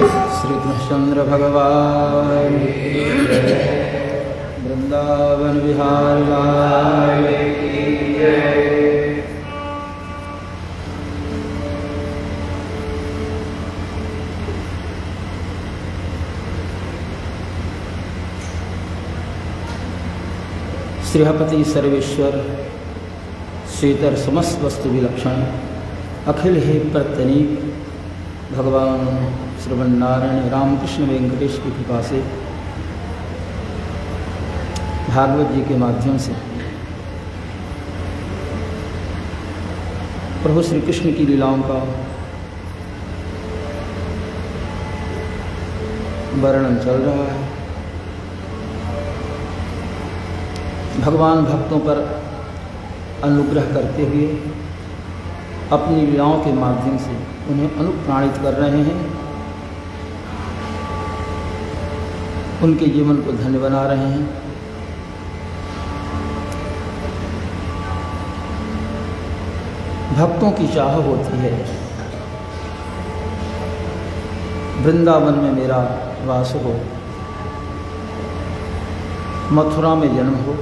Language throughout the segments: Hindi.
श्री कृष्णचंद्र भगवान वृंदावन विहार लाल की जय। श्रीहपति सर्वेश्वर श्रीधर समस्त वस्तु विलक्षण अखिल हे प्रत्यनीक भगवान श्रवण नारायण रामकृष्ण वेंकटेश की कृपा से भागवत जी के माध्यम से प्रभु श्री कृष्ण की लीलाओं का वर्णन चल रहा है। भगवान भक्तों पर अनुग्रह करते हुए अपनी लीलाओं के माध्यम से उन्हें अनुप्राणित कर रहे हैं, उनके जीवन को धन्य बना रहे हैं। भक्तों की चाह होती है वृंदावन में मेरा वास हो, मथुरा में जन्म हो।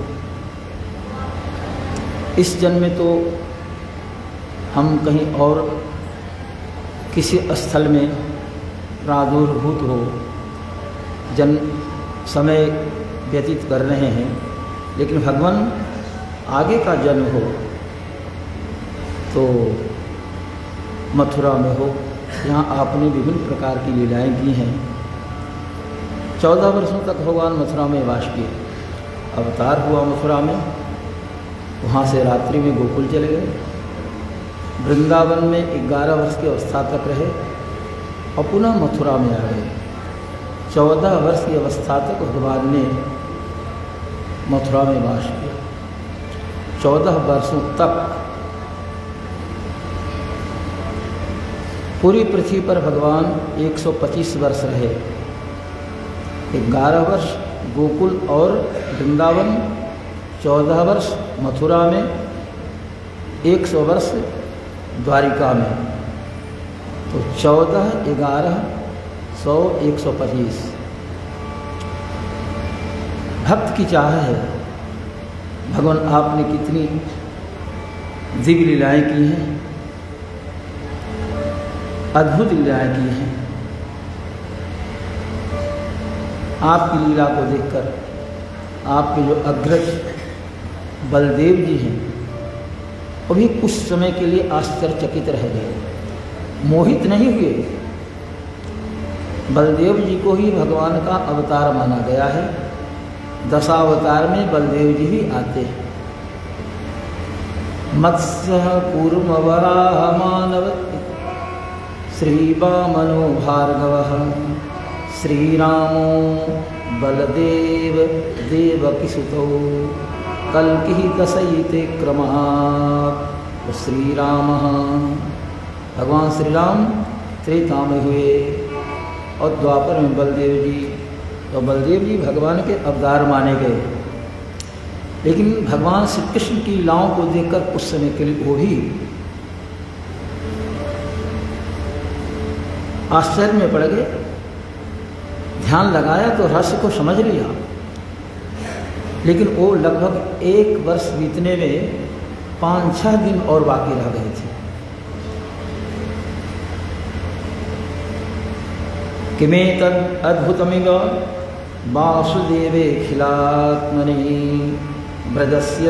इस जन्म में तो हम कहीं और किसी स्थल में प्रादुर्भूत हो समय व्यतीत कर रहे हैं, लेकिन भगवान आगे का जन्म हो तो मथुरा में हो। यहाँ आपने विभिन्न प्रकार की लीलाएं की हैं। 14 वर्षों तक भगवान मथुरा में वास किए। अवतार हुआ मथुरा में, वहाँ से रात्रि में गोकुल चले गए। वृंदावन में 11 वर्ष की अवस्था तक रहे और पुनः मथुरा में आ गए। 14 वर्ष की अवस्था तक भगवान ने मथुरा में वास किया। 14 वर्षों तक पूरी पृथ्वी पर भगवान 125 वर्ष रहे। 11 वर्ष गोकुल और वृंदावन, 14 वर्ष मथुरा में, 100 वर्ष द्वारिका में। तो 14, 11, 100, 125। भक्त की चाह है भगवान आपने कितनी दिव्य लीलाएं की हैं, अद्भुत लीलाएं की हैं। आपकी लीला को देखकर आपके जो अग्रज बलदेव जी हैं वो भी कुछ समय के लिए आश्चर्यचकित रह गए, मोहित नहीं हुए। बलदेव जी को ही भगवान का अवतार माना गया है। दशावतार में बलदेव जी भी आते हैं। मत्स्य कूर्म वराह मानव श्रीवामनो भार्गवः श्रीरामो बलदेव देवकीसुतौ कल्कि दशयिते क्रमात्। श्री राम, भगवान श्री राम त्रेता में हुए और द्वापर में बलदेव जी। तो बलदेव जी भगवान के अवतार माने गए, लेकिन भगवान श्री कृष्ण की लीलाओं को देखकर कुछ समय के लिए वो भी आश्चर्य में पड़ गए। ध्यान लगाया तो रहस्य को समझ लिया, लेकिन वो लगभग 1 वर्ष बीतने में 5-6 दिन और बाकी रह गए थे। किमेतद् अद्भुतमिव वासुदेवे खिलात्मनि ब्रजस्य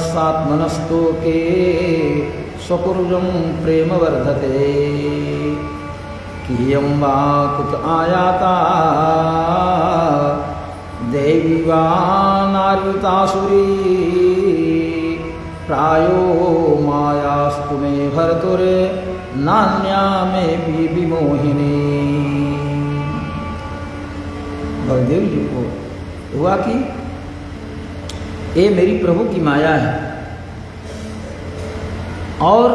सात्मनस्तोके स्वकुर्जं प्रेम वर्धते। कियं वा कुत आयाता देवी वा नार्युतासुरी प्रायो मायास्तु मे भर्तुरे नान्या मे विमोहिनी। बलदेव जी को हुआ कि ये मेरी प्रभु की माया है और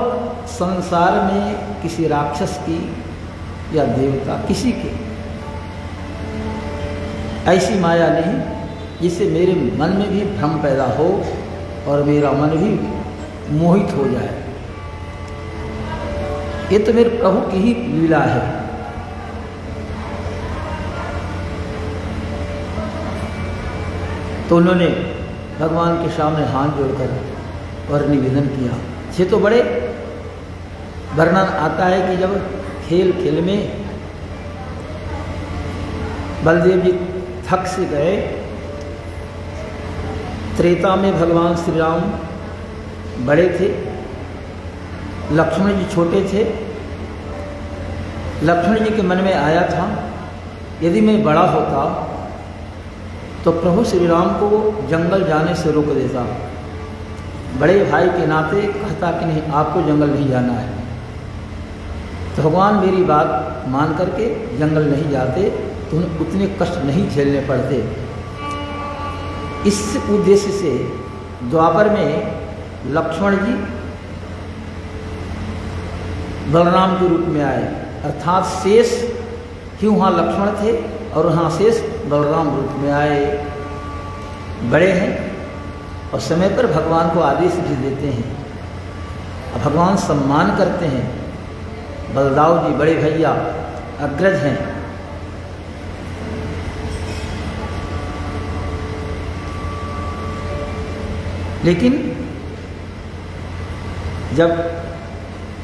संसार में किसी राक्षस की या देवता किसी के ऐसी माया नहीं जिससे मेरे मन में भी भ्रम पैदा हो और मेरा मन भी मोहित हो जाए। ये तो मेरे प्रभु की ही लीला है। तो उन्होंने भगवान के सामने हाथ जोड़कर और निवेदन किया। ये तो बड़े वर्णन आता है कि जब खेल खेल में बलदेव जी थक से गए, त्रेता में भगवान श्री राम बड़े थे, लक्ष्मण जी छोटे थे। लक्ष्मण जी के मन में आया था यदि मैं बड़ा होता तो प्रभु श्री राम को जंगल जाने से रोक देता, बड़े भाई के नाते कहता कि नहीं आपको जंगल नहीं जाना है। तो भगवान मेरी बात मान करके जंगल नहीं जाते तो उन्हें उतने कष्ट नहीं झेलने पड़ते। इस उद्देश्य से द्वापर में लक्ष्मण जी बलराम के रूप में आए, अर्थात शेष ही वहाँ लक्ष्मण थे और वहाँ शेष बलराम रूप में आए। बड़े हैं और समय पर भगवान को आदेश भी देते हैं, भगवान सम्मान करते हैं। बलदाऊ जी बड़े भैया अग्रज हैं। लेकिन जब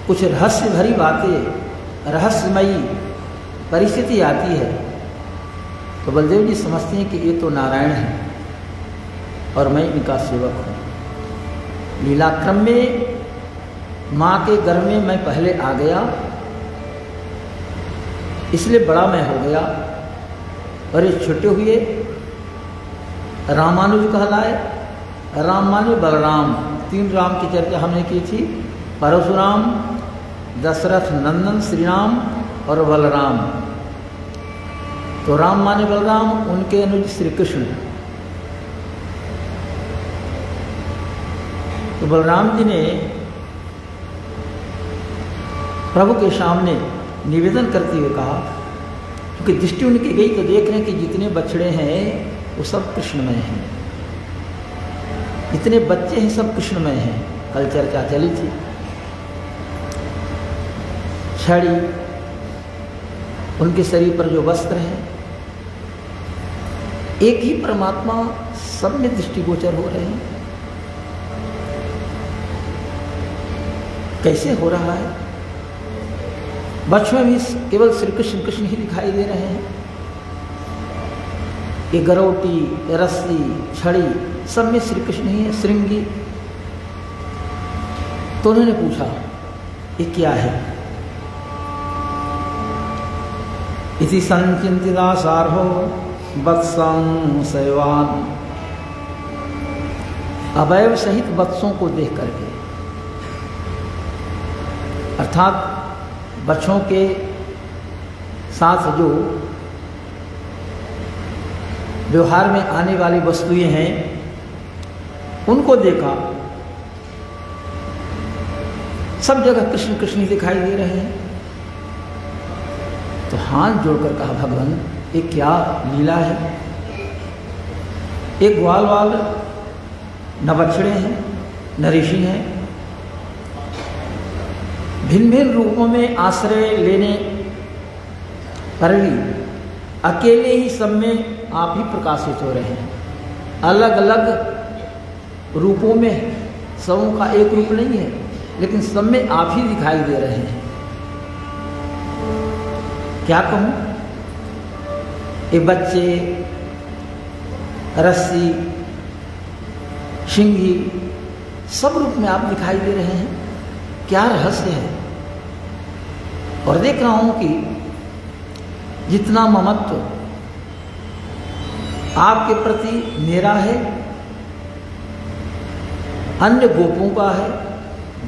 कुछ रहस्य भरी बातें, रहस्यमयी परिस्थिति आती है तो बलदेव जी समझते हैं कि ये तो नारायण है और मैं इनका सेवक हूँ। लीलाक्रम में माँ के गर्भ में मैं पहले आ गया, इसलिए बड़ा मैं हो गया, और ये छोटे हुए रामानुज कहलाए। रामानुज बलराम, 3 राम की चर्चा हमने की थी, परशुराम, दशरथ नंदन श्री राम और बलराम। तो राम माने बलराम, उनके अनुज श्री कृष्ण। तो बलराम जी ने प्रभु के सामने निवेदन करते हुए कहा, क्योंकि दृष्टि उनकी गई तो देख रहे हैं कि जितने बछड़े हैं वो सब कृष्णमय हैं, जितने बच्चे हैं सब कृष्णमय हैं। कल चर्चा चली थी। छड़ी, उनके शरीर पर जो वस्त्र हैं, एक ही परमात्मा सब में दृष्टिगोचर हो रहे हैं। कैसे हो रहा है? बच्चों में भी केवल श्री कृष्ण कृष्ण ही दिखाई दे रहे हैं। ये गरौटी, रस्सी, छड़ी, सब में श्री कृष्ण ही है। श्रृंगी। तो उन्होंने पूछा ये क्या है? इसी संचिंतिता सार्हो वत्सं शैवान। अवयव सहित वत्सों को देख करके, अर्थात बच्चों के साथ जो व्यवहार में आने वाली वस्तुएं हैं उनको देखा, सब जगह कृष्ण कृष्ण ही दिखाई दे रहे हैं। तो हाथ जोड़कर कहा भगवान ये क्या लीला है? एक ग्वाल वाल न बछड़े हैं न ऋषि हैं, भिन्न भिन्न रूपों में आश्रय लेने पर भी अकेले ही सब में आप ही प्रकाशित हो रहे हैं। अलग अलग रूपों में सबों का एक रूप नहीं है, लेकिन सब में आप ही दिखाई दे रहे हैं। क्या कहूँ? ये बच्चे, रस्सी, शिंगी, सब रूप में आप दिखाई दे रहे हैं। क्या रहस्य है? और देख रहा हूं कि जितना ममत्व आपके प्रति मेरा है, अन्य गोपों का है,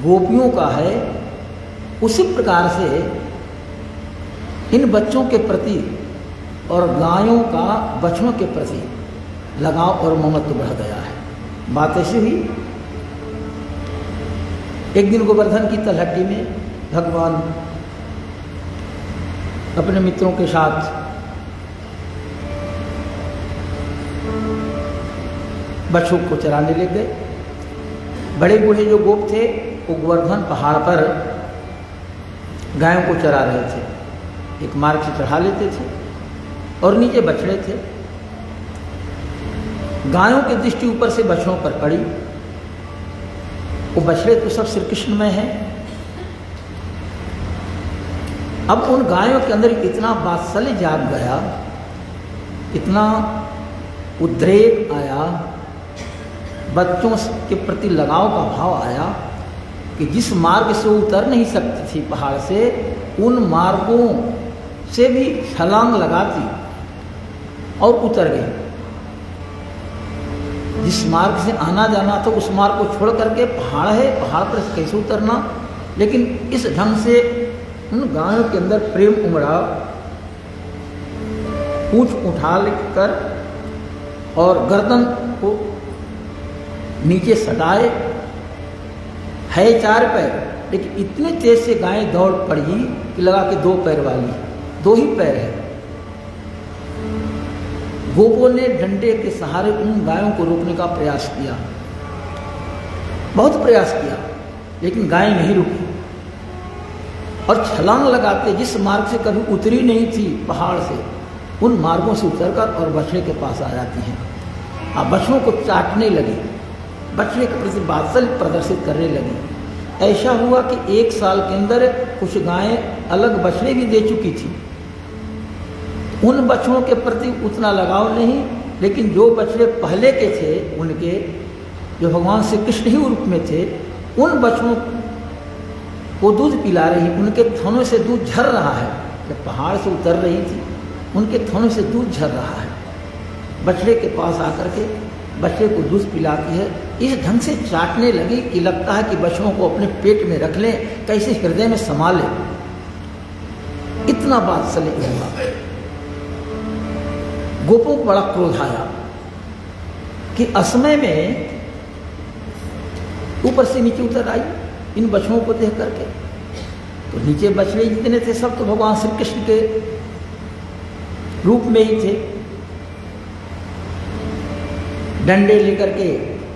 गोपियों का है, उसी प्रकार से इन बच्चों के प्रति और गायों का बछड़ों के प्रति लगाव और ममत्व बढ़ गया है। बात ऐसी हुई, एक दिन गोवर्धन की तलहटी में भगवान अपने मित्रों के साथ बछड़ों को चराने ले गए। बड़े बूढ़े जो गोप थे वो गोवर्धन पहाड़ पर गायों को चरा रहे थे, एक मार्ग से चढ़ा लेते थे और नीचे बछड़े थे। गायों की दृष्टि ऊपर से बछड़ों पर पड़ी। वो बछड़े तो सब श्री कृष्ण में हैं। अब उन गायों के अंदर इतना वात्सल्य जाग गया, इतना उद्रेक आया, बच्चों के प्रति लगाव का भाव आया कि जिस मार्ग से उतर नहीं सकती थी पहाड़ से, उन मार्गों से भी छलांग लगाती और उतर गई। जिस मार्ग से आना जाना था उस मार्ग को छोड़ करके पहाड़ है, पहाड़ पर कैसे उतरना। लेकिन इस ढंग से उन गायों के अंदर प्रेम उमड़ा, पूंछ उठा लेकर और गर्दन को नीचे सटाए। है 4 पैर, लेकिन इतने तेज से गायें दौड़ पड़ी कि लगा कि 2 पैर वाली, 2 ही पैर है। गोपों ने डंडे के सहारे उन गायों को रोकने का प्रयास किया, बहुत प्रयास किया, लेकिन गायें नहीं रुकी और छलांग लगाते जिस मार्ग से कभी उतरी नहीं थी पहाड़ से, उन मार्गों से उतरकर और बछड़े के पास आ जाती हैं। अब बछड़ों को चाटने लगी, बछड़े के प्रति वात्सल्य प्रदर्शित करने लगी। ऐसा हुआ कि 1 साल के अंदर कुछ गायें अलग बछड़े भी दे चुकी थी। उन बछड़ों के प्रति उतना लगाव नहीं, लेकिन जो बछड़े पहले के थे उनके, जो भगवान श्री कृष्ण ही रूप में थे, उन बछड़ों को दूध पिला रही, उनके थनों से दूध झर रहा है। जब पहाड़ से उतर रही थी उनके थनों से दूध झर रहा है। बछड़े के पास आकर के बछड़े को दूध पिलाती है, इस ढंग से चाटने लगी कि लगता है कि बछड़ों को अपने पेट में रख लें, कैसे हृदय में समा लें। इतना वात्सल्य हुआ। गोपों को बड़ा क्रोध आया कि असमय में ऊपर से नीचे उतर आई इन बछड़ों को देख करके। तो नीचे बछड़े जितने थे सब तो भगवान श्री कृष्ण के रूप में ही थे। डंडे लेकर के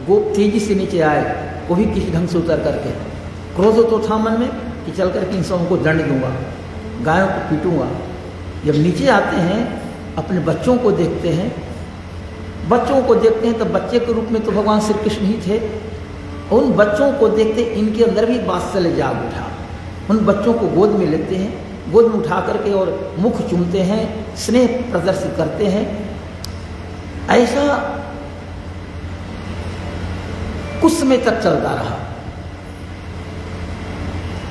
गोप तेजी से नीचे आए, वो भी किसी ढंग से उतर करके। क्रोध तो था मन में कि चल करके इन सबों को दंड दूंगा, गायों को पीटूंगा। जब नीचे आते हैं अपने बच्चों को देखते हैं, बच्चों को देखते हैं, तब बच्चे के रूप में तो भगवान श्री कृष्ण ही थे। उन बच्चों को देखते इनके अंदर भी वात्सल्य जाग उठा। उन बच्चों को गोद में लेते हैं, गोद में उठा करके और मुख चूमते हैं, स्नेह प्रदर्शित करते हैं। ऐसा कुछ समय तक चलता रहा।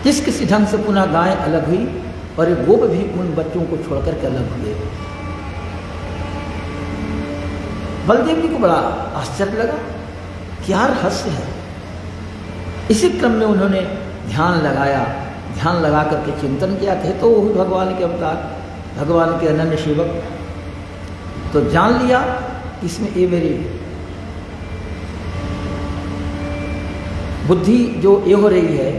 किसी ढंग से पुनः गाय अलग हुई और एक गोप भी उन बच्चों को छोड़कर के अलग हुए। बलदेव जी को बड़ा आश्चर्य लगा, क्या रहस्य है। इसी क्रम में उन्होंने ध्यान लगाया, ध्यान लगा करके चिंतन किया। थे तो वही भगवान के अवतार, भगवान के अनन्य सेवक। तो जान लिया कि इसमें ये मेरी बुद्धि जो ये हो रही है,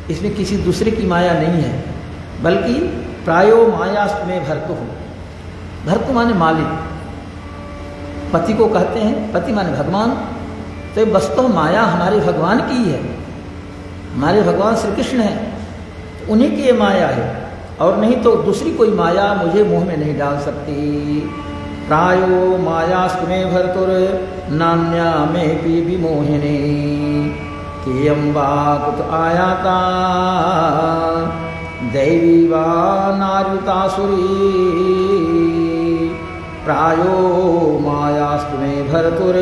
इसमें किसी दूसरे की माया नहीं है, बल्कि प्रायो मायास्मे भर्तु। भर्तु माने मालिक, पति को कहते हैं, पति माने भगवान। तो वस्तु माया हमारे भगवान की ही है, हमारे भगवान श्री कृष्ण हैं, तो उन्हीं की ये माया है, और नहीं तो दूसरी कोई माया मुझे मुंह में नहीं डाल सकती। प्रायो मायास्मे भर्तुर नान्या में पी विमोहिनी केयम वा कुत आयाता दैवी वा नारुतासुरी प्रायो मायास्तु मे भर्तुर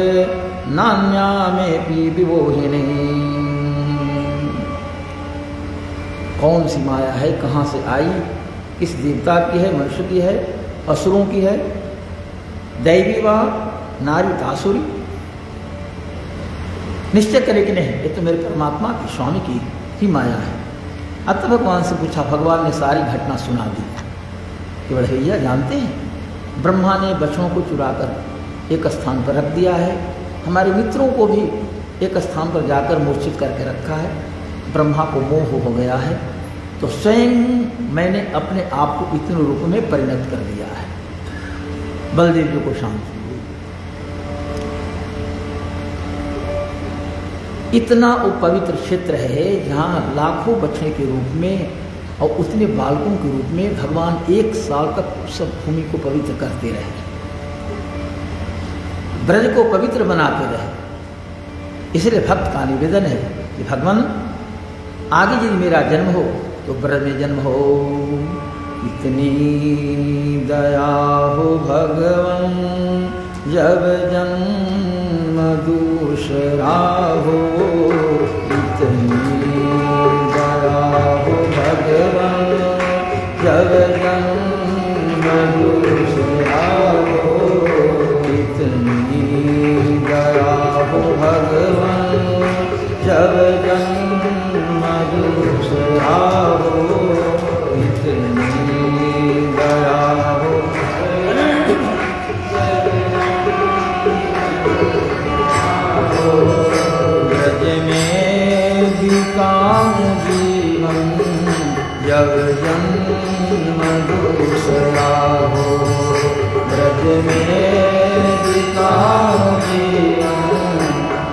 नान्या में पी विमोहिनी। कौन सी माया है, कहाँ से आई, किस देवता की है, मनुष्य की है, असुरों की है, दैवी वा नारुतासुरी। निश्चय करे कि नहीं, ये तो मेरे परमात्मा की, स्वामी की ही माया है। अब भगवान से पूछा, भगवान ने सारी घटना सुना दी कि बड़े भैया जानते हैं, ब्रह्मा ने बछड़ों को चुराकर एक स्थान पर रख दिया है, हमारे मित्रों को भी एक स्थान पर जाकर मूर्छित करके रखा है। ब्रह्मा को मोह हो गया है, तो स्वयं मैंने अपने आप को इतने रूप में परिणत कर दिया है। बलदेव जी को शांति। इतना वो पवित्र क्षेत्र है जहाँ लाखों बछड़े के रूप में और उतने बालकों के रूप में भगवान 1 साल तक उस भूमि को पवित्र करते रहे। ब्रज को पवित्र बनाते रहे। इसलिए भक्त का निवेदन है कि भगवान आगे यदि मेरा जन्म हो तो ब्रज में जन्म हो। इतनी दया हो भगवान जब जन्म दूसरा हो। इतनी दया हो भगवान जब जन्म दूसरा हो। इतनी दया हो भगवान जब जन्म दूसरा हो। इतनी दया हो ब्रज में बिताऊं जीवन जब जन्म दूसरा हो। ब्रज में बिताऊं जीवन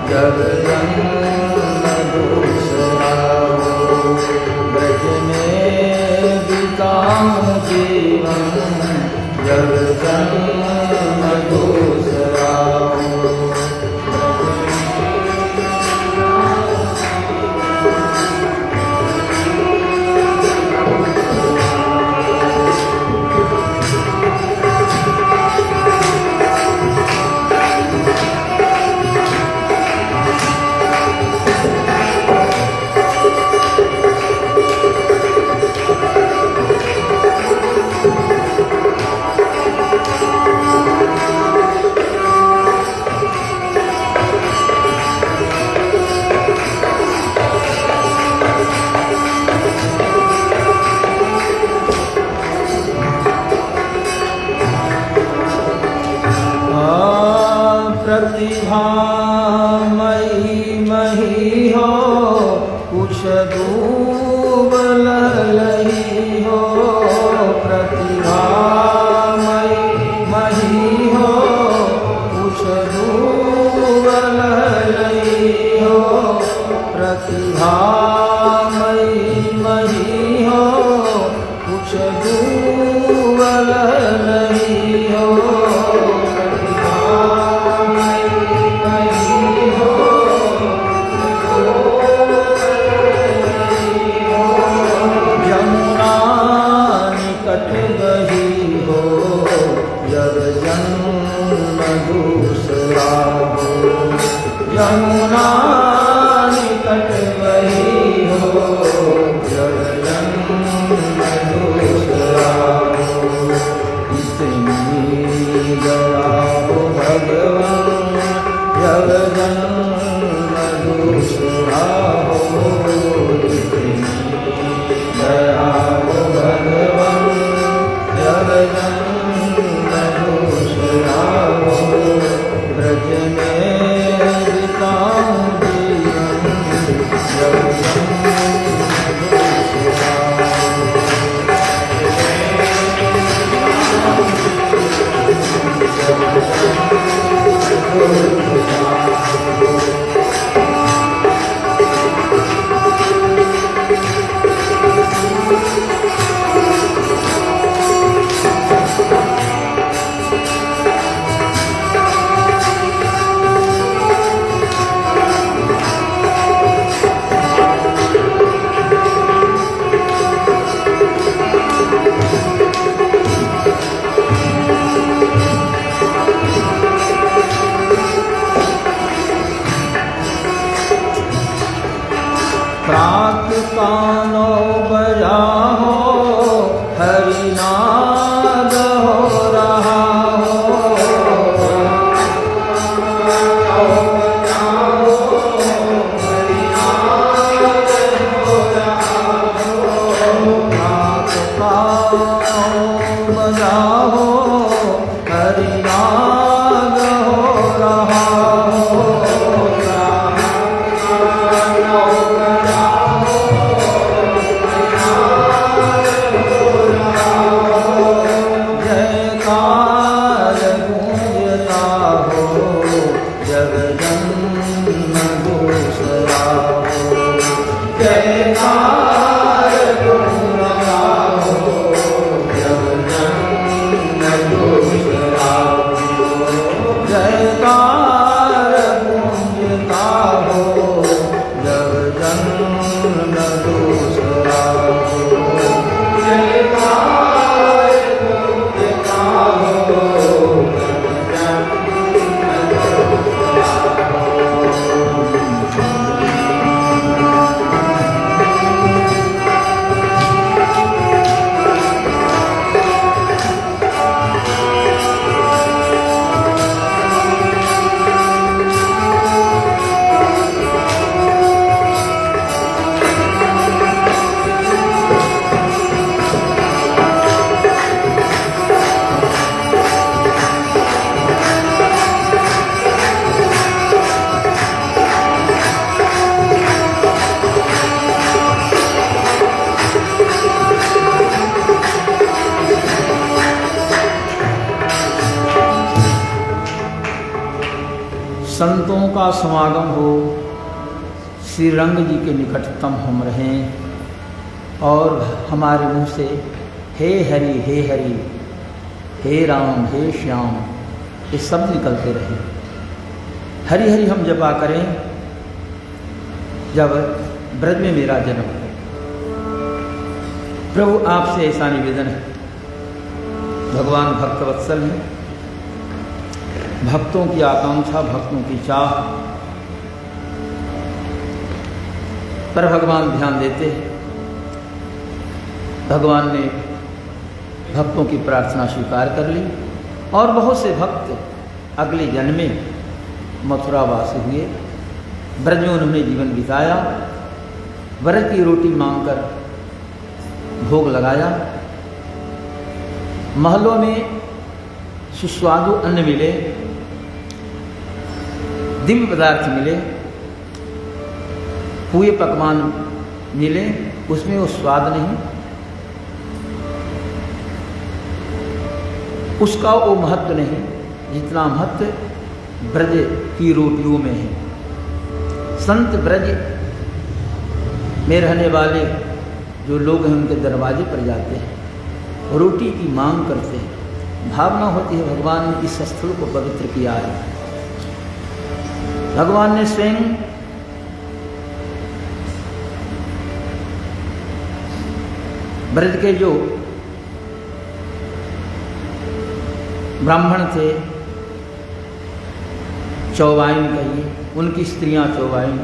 जब जन्म दूसरा हो। ब्रज में बिताऊं जीवन जब जन्म दूसरा हो। प्रतिभा मई मही हो कुछ डूब लही हो। प्रतिभा मई मही हो कुछ डूब लही हो। प्रतिभा मई मही हो कुछ डूब लही हो। यमुना निकट वही हो जब जन्म दूसरा हो। इतनी दया हो भगवान जब जन्म दूसरा हो। इतनी दया हो भगवान जब जन्म दूसरा हो। ब्रज में बिताऊं जीवन जब जन्म दूसरा प्रात कानो बजा हो हरिनाद हो रहा हो। प्रात कानो बजा हो हरिनाद हो रहा हो। संतों का समागम हो, श्री रंग जी के निकटतम हम रहें और हमारे मुँह से हे हरि हे राम हे श्याम ये शब्द निकलते रहे। हरि हरि हम जपा करें। जब ब्रज में मेरा जन्म हो, प्रभु आपसे ऐसा निवेदन है, भगवान भक्तवत्सल हैं, भक्तों की आकांक्षा, भक्तों की चाह पर भगवान ध्यान देते हैं। भगवान ने भक्तों की प्रार्थना स्वीकार कर ली और बहुत से भक्त अगले जन्म में मथुरावासी हुए। ब्रज में उन्होंने जीवन बिताया, व्रत की रोटी मांगकर भोग लगाया, महलों में सुस्वादु अन्न मिले, दिव्य पदार्थ मिले, पूरे पकवान मिले, उसमें वो स्वाद नहीं, उसका वो महत्व नहीं जितना महत्व ब्रज की रोटियों में है। संत ब्रज में रहने वाले जो लोग हैं उनके दरवाजे पर जाते हैं, रोटी की मांग करते हैं। भावना होती है भगवान ने इस स्थल को पवित्र किया है। भगवान ने स्वयं ब्रज के जो ब्राह्मण थे, चौवाइन कहिए, उनकी स्त्रियां चौवाइन,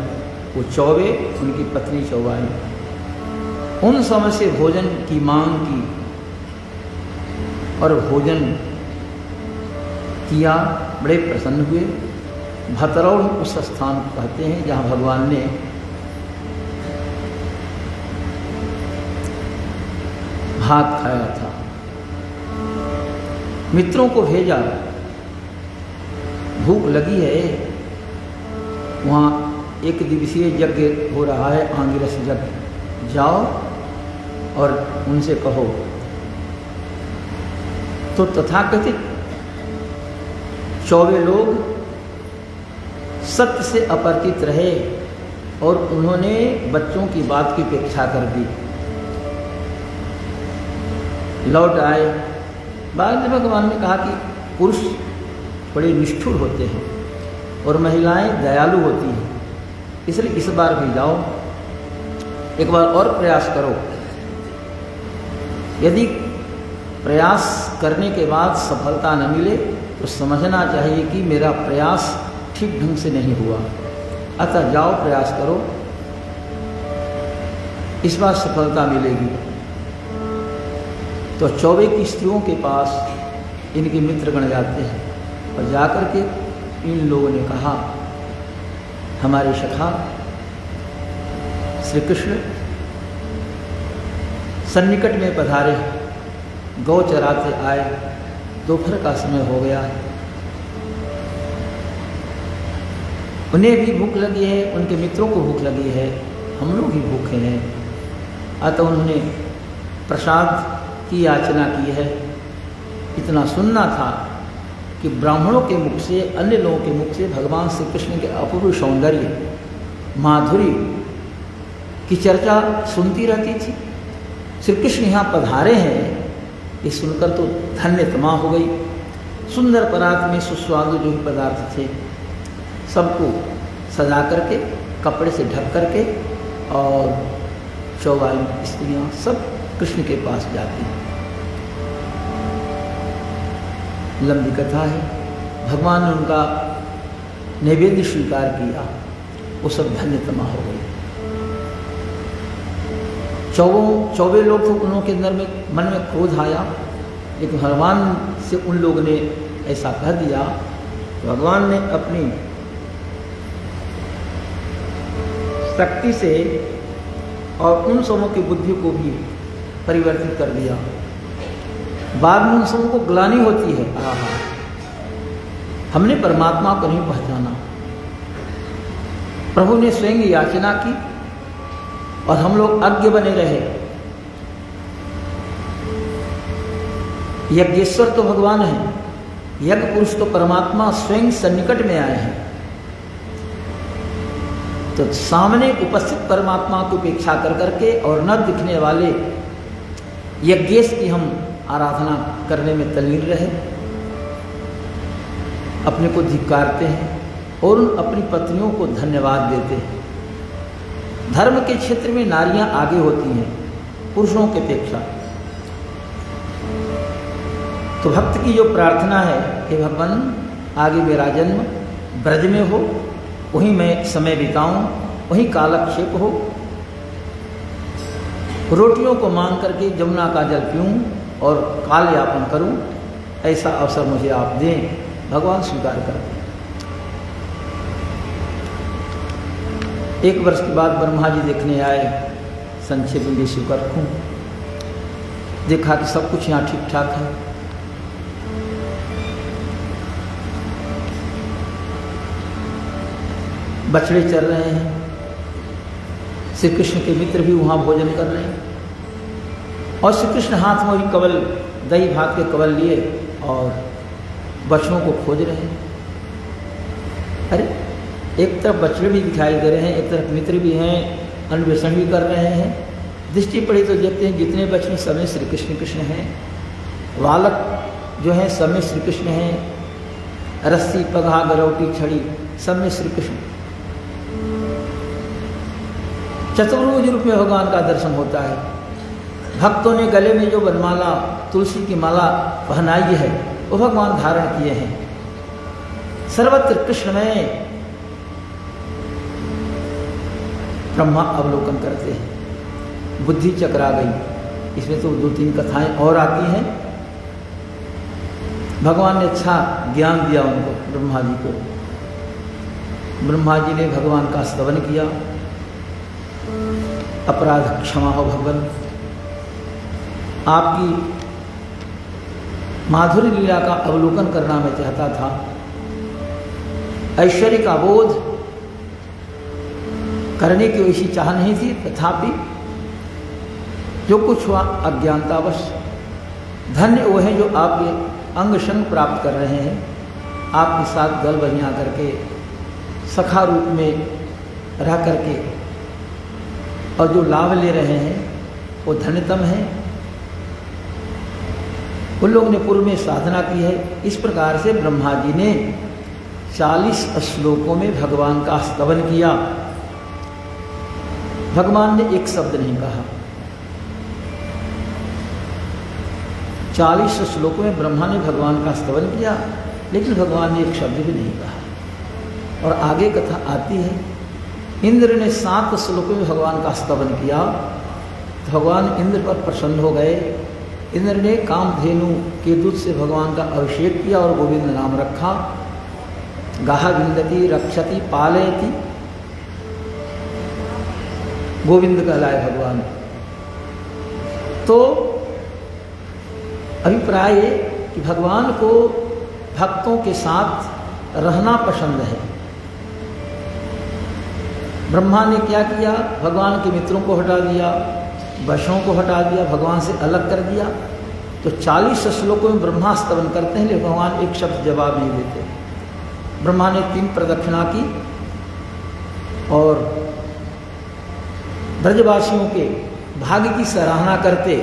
वो चौबे, उनकी पत्नी चौवाइन, उन समय से भोजन की मांग की और भोजन किया, बड़े प्रसन्न हुए। भतरौड़ उस स्थान को कहते हैं जहाँ भगवान ने भात खाया था। मित्रों को भेजा, भूख लगी है, वहाँ एक दिवसीय यज्ञ हो रहा है, आंगिरस यज्ञ, जाओ और उनसे कहो। तो तथाकथित चौबे लोग सत्य से अपरिचित रहे और उन्होंने बच्चों की बात की उपेक्षा कर दी, लौट आए। बाद में भगवान ने कहा कि पुरुष बड़े निष्ठुर होते हैं और महिलाएं दयालु होती हैं, इसलिए इस बार भी जाओ, एक बार और प्रयास करो। यदि प्रयास करने के बाद सफलता न मिले तो समझना चाहिए कि मेरा प्रयास ठीक ढंग से नहीं हुआ, अतः जाओ प्रयास करो, इस बार सफलता मिलेगी। तो चौबे की स्त्रियों के पास इनके मित्रगण जाते हैं और जाकर के इन लोगों ने कहा, हमारे सखा श्री कृष्ण सन्निकट में पधारे, गौ चराते आए, दोपहर का समय हो गया, उन्हें भी भूख लगी है, उनके मित्रों को भूख लगी है, हम लोग भी भूखे हैं। अतः उन्होंने प्रसाद की याचना की है। इतना सुनना था कि ब्राह्मणों के मुख से, अन्य लोगों के मुख से भगवान श्री कृष्ण के अपूर्व सौंदर्य, माधुरी की चर्चा सुनती रहती थी। श्री कृष्ण यहाँ पधारे हैं, ये सुनकर तो धन्यतमा हो गई। सुंदर परात में सुस्वादु जो भी पदार्थ थे सबको सजा करके, कपड़े से ढक करके, और चौवाइन स्त्रियाँ सब कृष्ण के पास जाती हैं। लंबी कथा है। भगवान ने उनका नैवेद्य स्वीकार किया, वो सब धन्यतमा हो गई। चौबे लोग तो उन्हों के अंदर में मन में क्रोध आया, लेकिन भगवान से उन लोगों ने ऐसा कह दिया, तो भगवान ने अपनी शक्ति से और उन समूह की बुद्धि को भी परिवर्तित कर दिया। बाद में उन समूह को ग्लानि होती है, आहा हमने परमात्मा को नहीं पहचाना। प्रभु ने स्वयं याचना की और हम लोग अज्ञ बने रहे। यज्ञेश्वर तो भगवान है, यज्ञ पुरुष तो परमात्मा स्वयं सन्निकट में आए हैं, तो सामने उपस्थित परमात्मा की उपेक्षा कर करके और न दिखने वाले यज्ञेश की हम आराधना करने में तल्लीन रहे, अपने को धिक्कारते हैं और उन अपनी पत्नियों को धन्यवाद देते हैं। धर्म के क्षेत्र में नारियां आगे होती हैं पुरुषों की अपेक्षा। तो भक्त की जो प्रार्थना है कि भगवान आगे मेरा जन्म ब्रज में हो, वहीं मैं समय बिताऊं, वहीं कालक्षेप हो, रोटियों को मांग करके जमुना का जल पीऊं और काल यापन करूं, ऐसा अवसर मुझे आप दें। भगवान स्वीकार करते। एक वर्ष के बाद ब्रह्मा जी देखने आए, संक्षेप में स्वीकार रखूं, देखा कि सब कुछ यहाँ ठीक ठाक है। बछड़े चल रहे हैं, श्री कृष्ण के मित्र भी वहाँ भोजन कर रहे हैं और श्री कृष्ण हाथ में भी कवल, दही भात के कवल लिए और बछड़ों को खोज रहे हैं। अरे एक तरफ बछड़े भी दिखाई दे रहे हैं, एक तरफ मित्र भी हैं, अन्वेषण भी कर रहे हैं। दृष्टि पड़ी तो देखते हैं जितने बछड़े सब में श्री कृष्ण कृष्ण हैं, बालक जो हैं सब में श्री कृष्ण हैं, रस्सी पगहा गरौटी छड़ी सब में श्री कृष्ण। चतुर्भुज रूप में भगवान का दर्शन होता है। भक्तों ने गले में जो वनमाला, तुलसी की माला पहनाई है वो भगवान धारण किए हैं। सर्वत्र कृष्ण में ब्रह्मा अवलोकन करते हैं। बुद्धि चकरा गई। इसमें तो 2-3 कथाएं और आती हैं। भगवान ने अच्छा ज्ञान दिया उनको, ब्रह्मा जी को। ब्रह्मा जी ने भगवान का स्तवन किया, अपराध क्षमा हो भगवान, आपकी माधुरी लीला का अवलोकन करना मैं चाहता था। ऐश्वर्य का बोध करने की वैसी चाह नहीं थी, तथापि जो कुछ हुआ अज्ञानतावश। धन्य वो हैं जो आपके अंग संग प्राप्त कर रहे हैं, आपके साथ गल बनिया करके सखा रूप में रह करके, और जो लाभ ले रहे हैं वो धन्यतम है। उन लोगों ने पूर्व में साधना की है। इस प्रकार से ब्रह्मा जी ने 40 श्लोकों में भगवान का स्तवन किया। भगवान ने एक शब्द नहीं कहा। 40 श्लोकों में ब्रह्मा ने भगवान का स्तवन किया, लेकिन भगवान ने एक शब्द भी नहीं कहा। और आगे कथा आती है, इंद्र ने 7 श्लोकों में भगवान का स्तवन किया। तो भगवान इंद्र पर प्रसन्न हो गए। इंद्र ने कामधेनु के दूध से भगवान का अभिषेक किया और गोविंद नाम रखा। गाहा विंदती रक्षति पालयति, गोविंद कहलाए भगवान। तो अभिप्राय ये कि भगवान को भक्तों के साथ रहना पसंद है। ब्रह्मा ने क्या किया? भगवान के मित्रों को हटा दिया, वैष्णवों को हटा दिया, भगवान से अलग कर दिया। तो 40 श्लोकों में ब्रह्मा स्तवन करते हैं, लेकिन भगवान एक शब्द जवाब नहीं देते। ब्रह्मा ने 3 प्रदक्षिणा की और ब्रजवासियों के भाग्य की सराहना करते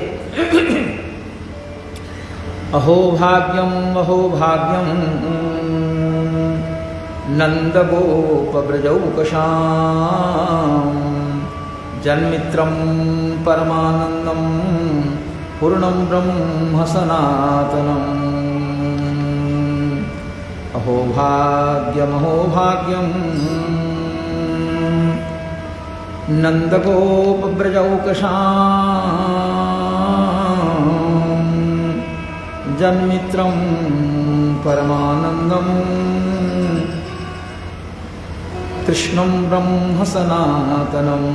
अहो भाग्यम नंद गोप ब्रजौकशां जन्मित्रं परमानंदम पूर्णं ब्रह्म सनातनम्। अहो भाग्यम नंद गोप ब्रजौकशां जन्मित्रं परमानंदम कृष्णं ब्रह्म सनातनम्।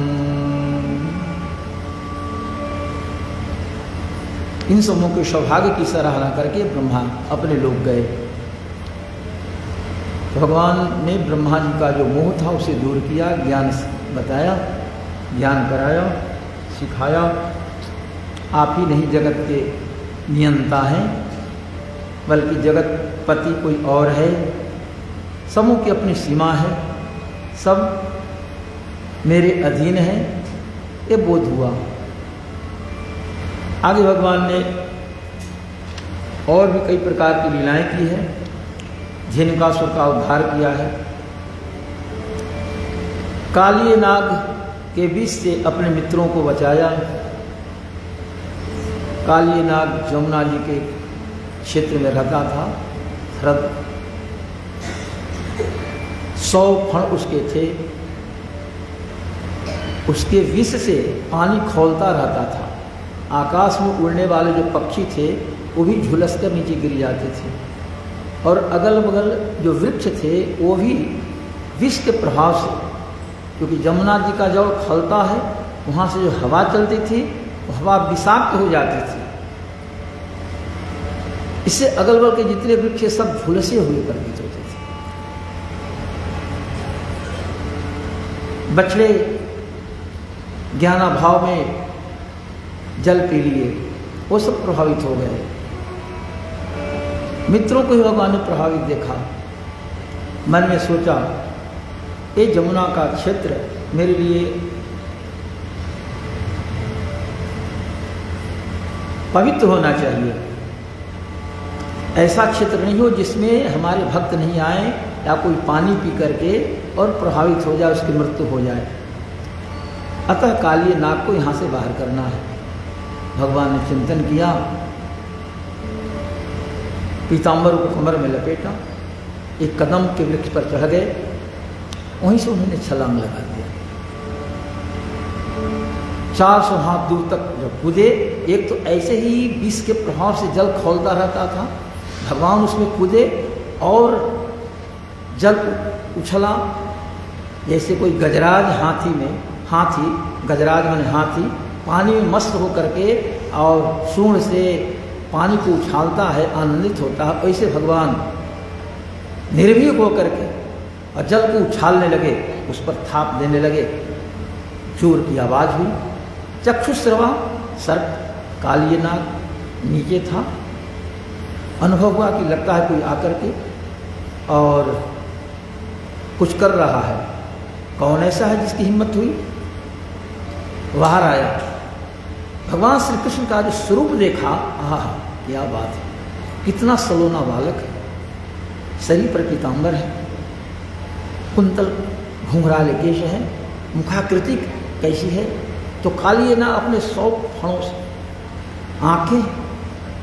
इन समूह के सौभाग्य की सराहना करके ब्रह्मा अपने लोग गए। भगवान ने ब्रह्मा जी का जो मोह था उसे दूर किया, ज्ञान बताया, ज्ञान कराया, सिखाया। आप ही नहीं जगत के नियंता हैं, बल्कि जगत पति कोई और है। समूह की अपनी सीमा है, सब मेरे अधीन है, ये बोध हुआ। आगे भगवान ने और भी कई प्रकार की लीलाएं की है, झिनकासुर का उद्धार किया है, कालिए नाग के विष से अपने मित्रों को बचाया। कालिए नाग जमुना जी के क्षेत्र में रहता था, हृद 100 फण उसके थे, उसके विष से पानी खौलता रहता था। आकाश में उड़ने वाले जो पक्षी थे वो भी झुलस कर नीचे गिर जाते थे, और अगल बगल जो वृक्ष थे वो भी विष के प्रभाव से, क्योंकि जमुना जी का जल खौलता है, वहाँ से जो हवा चलती थी वो हवा विषाक्त हो जाती थी। इससे अगल बगल के जितने वृक्ष सब झुलसे हुए प्रतीत होते थे। बछड़े ज्ञानाभाव में जल पी लिए, वो सब प्रभावित हो गए। मित्रों को ही भगवान ने प्रभावित देखा, मन में सोचा ये जमुना का क्षेत्र मेरे लिए पवित्र होना चाहिए। ऐसा क्षेत्र नहीं हो जिसमें हमारे भक्त नहीं आए या कोई पानी पी करके और प्रभावित हो जाए, उसकी मृत्यु हो जाए। अतः कालिए नाग को यहाँ से बाहर करना है। भगवान ने चिंतन किया, पीताम्बर को कमर में लपेटा, एक कदम के वृक्ष पर चढ़ गए, वहीं से उन्होंने छलांग लगा दिया। 400 हाथ दूर तक जब कूदे, एक तो ऐसे ही विष के प्रभाव से जल खौलता रहता था, भगवान उसमें कूदे और जल उछला जैसे कोई गजराज हाथी गजराज माने हाथी पानी में मस्त होकर के और सूंड से पानी को उछालता है, आनंदित होता है, वैसे भगवान निर्भीक होकर के और जल को उछालने लगे, उस पर थाप देने लगे। जोर की आवाज़ हुई, चक्षुश्रवा सर्प कालिए नाग नीचे था। अनुभव हुआ कि लगता है कोई आकर के और कुछ कर रहा है। कौन ऐसा है जिसकी हिम्मत हुई? बाहर आया, भगवान श्री कृष्ण का जो स्वरूप देखा, आहा क्या बात है, कितना सलोना बालक है, शरीर पर पीताम्बर है, कुंतल घुंघराले केश है, मुखाकृति कैसी है, तो कालिए ना अपने 100 फणों से आंखें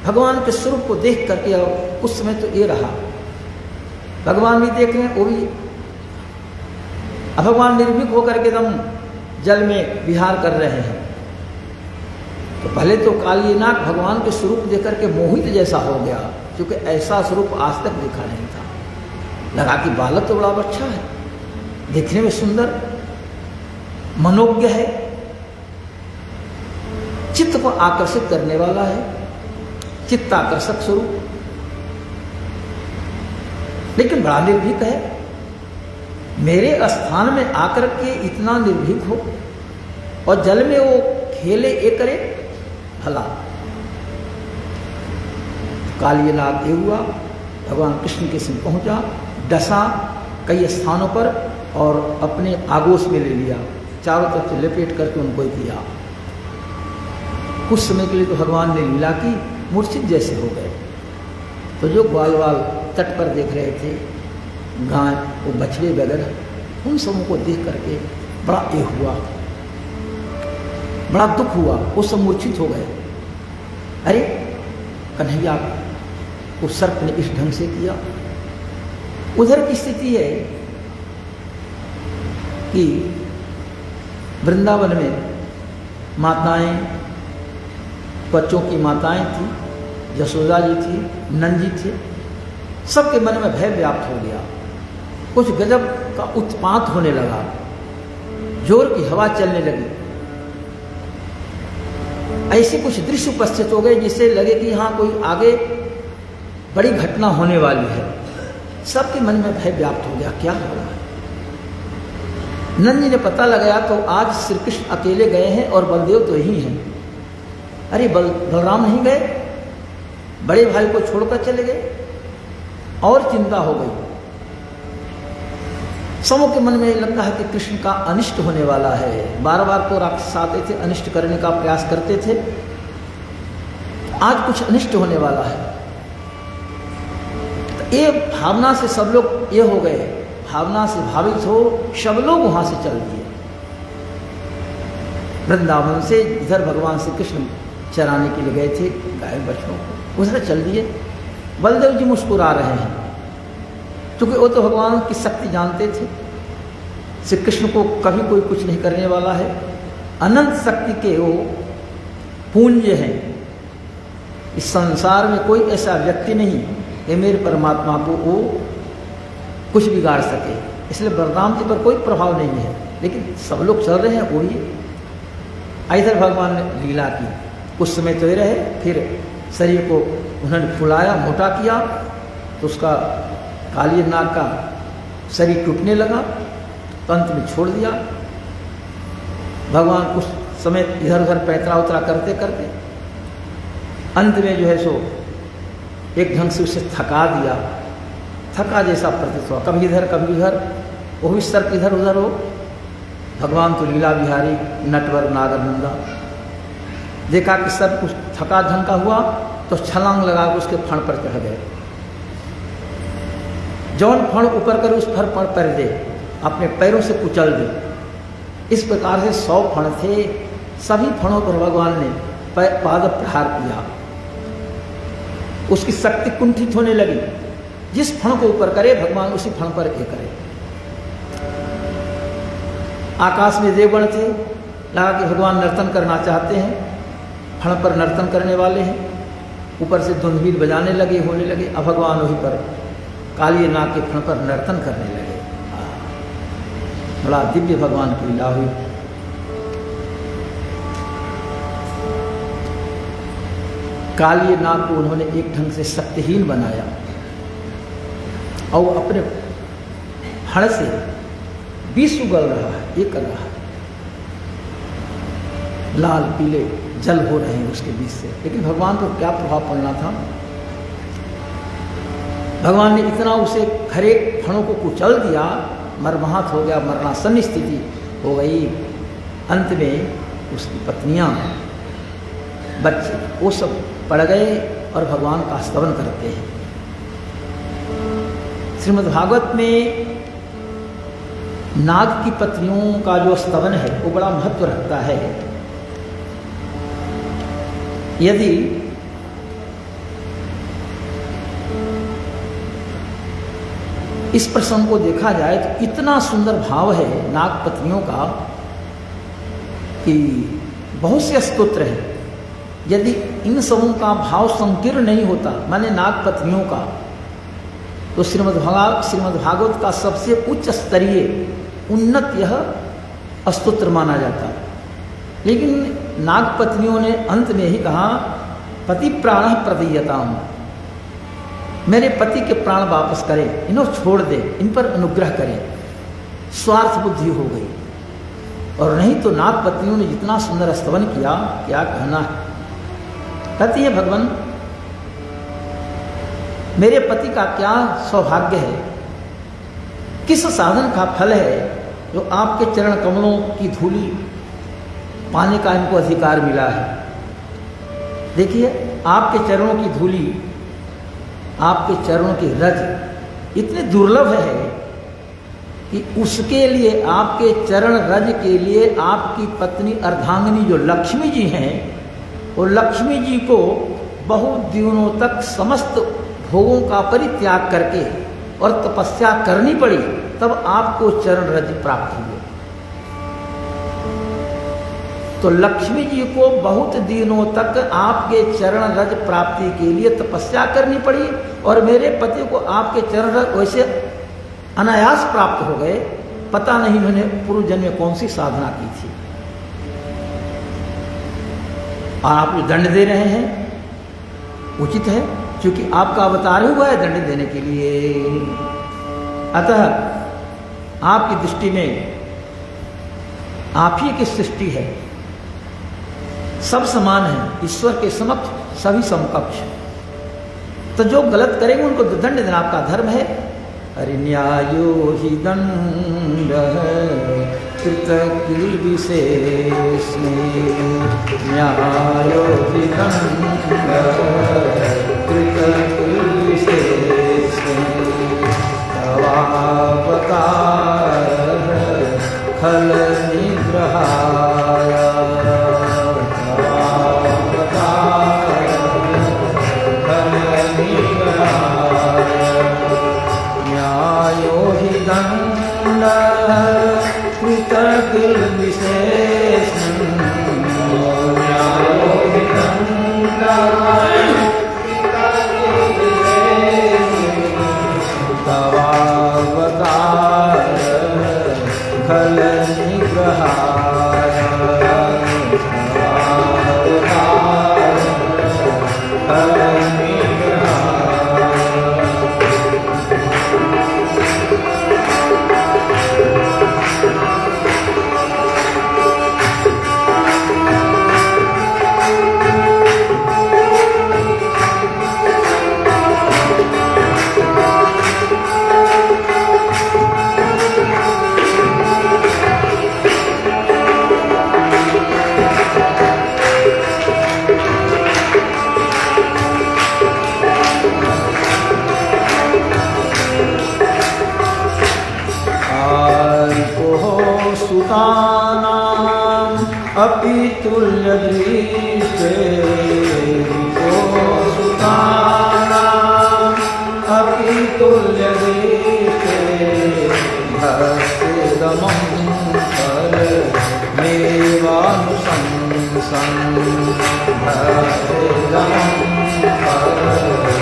भगवान के स्वरूप को देख करके, और उस समय तो ये रहा, भगवान भी देख रहे हैं, वो भी। अब भगवान निर्भीक होकर के एकदम जल में विहार कर रहे हैं। तो पहले तो कालिए नाग भगवान के स्वरूप देख करके मोहित जैसा हो गया, क्योंकि ऐसा स्वरूप आज तक देखा नहीं था। लगा कि बालक तो बड़ा अच्छा है, देखने में सुंदर, मनोज्ञ है, चित्त को आकर्षित करने वाला है, चित्ताकर्षक स्वरूप, लेकिन बड़ा निर्भीक है। मेरे स्थान में आकर के इतना निर्भीक हो और जल में वो खेले, ये करे भला। कालिए नाग ये हुआ, भगवान कृष्ण के सिंह पहुंचा, डसा कई स्थानों पर और अपने आगोश में ले लिया, चारों तरफ से लपेट करके उनको ही किया। कुछ समय के लिए तो भगवान ने लीला की, मूर्छित जैसे हो गए। तो जो ग्वाल तट पर देख रहे थे, गाय वो बछड़े वगैरह, उन सबों को देख करके बड़ा ये हुआ, बड़ा दुख हुआ, वो सब मूर्छित हो गए। अरे कन्हैया को सर्प ने इस ढंग से किया। उधर की स्थिति है कि वृंदावन में माताएं, बच्चों की माताएं थी, यशोदा जी थी, नंद जी थे, सबके मन में भय व्याप्त हो गया। कुछ गजब का उत्पात होने लगा, जोर की हवा चलने लगी, ऐसे कुछ दृश्य उपस्थित हो गए जिससे लगे कि हाँ कोई आगे बड़ी घटना होने वाली है। सबके मन में भय व्याप्त हो गया, क्या हो रहा है। नंद जी ने पता लगाया तो आज श्री कृष्ण अकेले गए हैं और बलदेव तो यही हैं। अरे बलराम नहीं गए, बड़े भाई को छोड़कर चले गए, और चिंता हो गई। सबों के मन में लगता है कि कृष्ण का अनिष्ट होने वाला है। बार बार तो राक्षस आते थे, अनिष्ट करने का प्रयास करते थे, आज कुछ अनिष्ट होने वाला है। तो ये भावना से सब लोग ये हो गए, भावना से भावित हो सब लोग वहां से चल दिए। वृंदावन से इधर भगवान श्री कृष्ण चराने के लिए गए थे गाय बछड़ों को, उधर चल दिए। बलदेव जी मुस्कुरा रहे हैं, क्योंकि वो तो भगवान की शक्ति जानते थे। श्री कृष्ण को कभी कोई कुछ नहीं करने वाला है, अनंत शक्ति के वो पुंज हैं। इस संसार में कोई ऐसा व्यक्ति नहीं कि मेरे परमात्मा को वो कुछ बिगाड़ सके, इसलिए बलराम जी पर कोई प्रभाव नहीं है। लेकिन सब लोग चल रहे हैं, वही इधर भगवान ने लीला की। कुछ समय तो रहे, फिर शरीर को उन्होंने फुलाया, मोटा किया, तो उसका काली नाग का शरीर टूटने लगा, तो अंत में छोड़ दिया। भगवान कुछ समय इधर उधर पैतरा उतरा करते करते अंत में जो है सो एक ढंग से उसे थका दिया, थका जैसा प्रतीत हुआ, कभी इधर कभी उधर, वो भी सर इधर उधर हो। भगवान तो लीला बिहारी नटवर नागर नंदा, देखा कि सब कुछ थका ढंग का हुआ, तो छलांग लगा के उसके फण पर चढ़ गए। जौन फण ऊपर कर उस फर पर दे, अपने पैरों से कुचल दे। इस प्रकार से 100 फण थे, सभी फणों पर भगवान ने पाद प्रहार किया। उसकी शक्ति कुंठित होने लगी, जिस फण को ऊपर करे भगवान उसी फण पर ये करे। आकाश में देवगण थे, लगा कि भगवान नर्तन करना चाहते हैं, फण पर नर्तन करने वाले हैं, ऊपर से धुंधबीर बजाने लगे, होने लगे। अब भगवान वहीं पर काली नाग के फण पर नर्तन करने लगे। बड़ा दिव्य भगवान की लीला हुई। काली नाग को उन्होंने एक ढंग से शक्तिहीन बनाया और अपने फण से विष उगल रहा है, ये कर रहा है, लाल पीले जल हो रहे हैं उसके बीच से। लेकिन भगवान को क्या प्रभाव पड़ना था? भगवान ने इतना उसे खरे फणों को कुचल दिया, मरमाहत हो गया, मरणासन स्थिति हो गई। अंत में उसकी पत्नियां, बच्चे, वो सब पड़ गए और भगवान का स्तवन करते हैं। श्रीमद् भागवत में नाग की पत्नियों का जो स्तवन है वो बड़ा महत्व रखता है। यदि इस प्रसंग को देखा जाए तो इतना सुंदर भाव है नाग पत्नियों का कि बहुत से स्तोत्र हैं। यदि इन सबों का भाव संकीर्ण नहीं होता, माने नाग पत्नियों का, तो श्रीमद् भागवत का सबसे उच्च स्तरीय उन्नत यह स्तोत्र माना जाता। लेकिन नाग पत्नियों ने अंत में ही कहा, पति प्राण प्रदीयताम, मेरे पति के प्राण वापस करें, इन्हें छोड़ दे, इन पर अनुग्रह करें। स्वार्थ बुद्धि हो गई। और नहीं तो नाग पत्नियों ने जितना सुंदर स्तवन किया, क्या कहना है। कहती है भगवान, मेरे पति का क्या सौभाग्य है, किस साधन का फल है जो आपके चरण कमलों की धूली पाने का इनको अधिकार मिला है। देखिए, आपके चरणों की धूली, आपके चरणों की रज इतने दुर्लभ है कि उसके लिए, आपके चरण रज के लिए आपकी पत्नी अर्धांगिनी जो लक्ष्मी जी हैं, वो लक्ष्मी जी को बहुत दिनों तक समस्त भोगों का परित्याग करके और तपस्या करनी पड़ी, तब आपको चरण रज प्राप्त हुए। तो लक्ष्मी जी को बहुत दिनों तक आपके चरण रज प्राप्ति के लिए तपस्या करनी पड़ी, और मेरे पति को आपके चरण रज वैसे अनायास प्राप्त हो गए। पता नहीं उन्होंने पूर्व जन्म में कौन सी साधना की थी। और आप जो दंड दे रहे हैं उचित है, क्योंकि आपका अवतार हुआ है दंड देने के लिए। अतः आपकी दृष्टि में आप ही की सृष्टि है, सब समान है, ईश्वर के समक्ष सभी समकक्ष। तो जो गलत करेंगे उनको दंड देना आपका धर्म है। अरे न्यायो हि दण्डः कृतकिल्बिषेऽस्मे, न्यायो हि दण्डः कृतकिल्बिषेऽस्मे, तवावतारः खलनिग्रहाय, न्यायो हि दण्डः कृतकिल्बिषेऽस्मे, न्यायो हि दण्डः कृतकिल्बिषेऽस्मे, तवावतारः खलनिग्रहाय, सुतानाम् अपि तुल्यदृष्टे, सुतानाम् अपि तुल्यदृष्टे, भक्तिदमं फलमेवानुशंसन्, भक्तिदमं फलमेवानुशंसन्।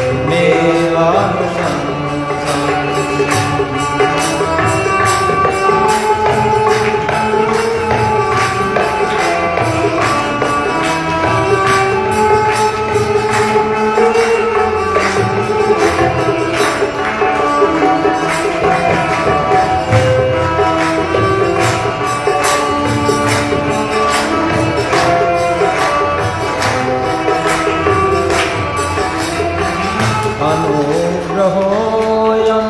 अनुग्रहोऽयं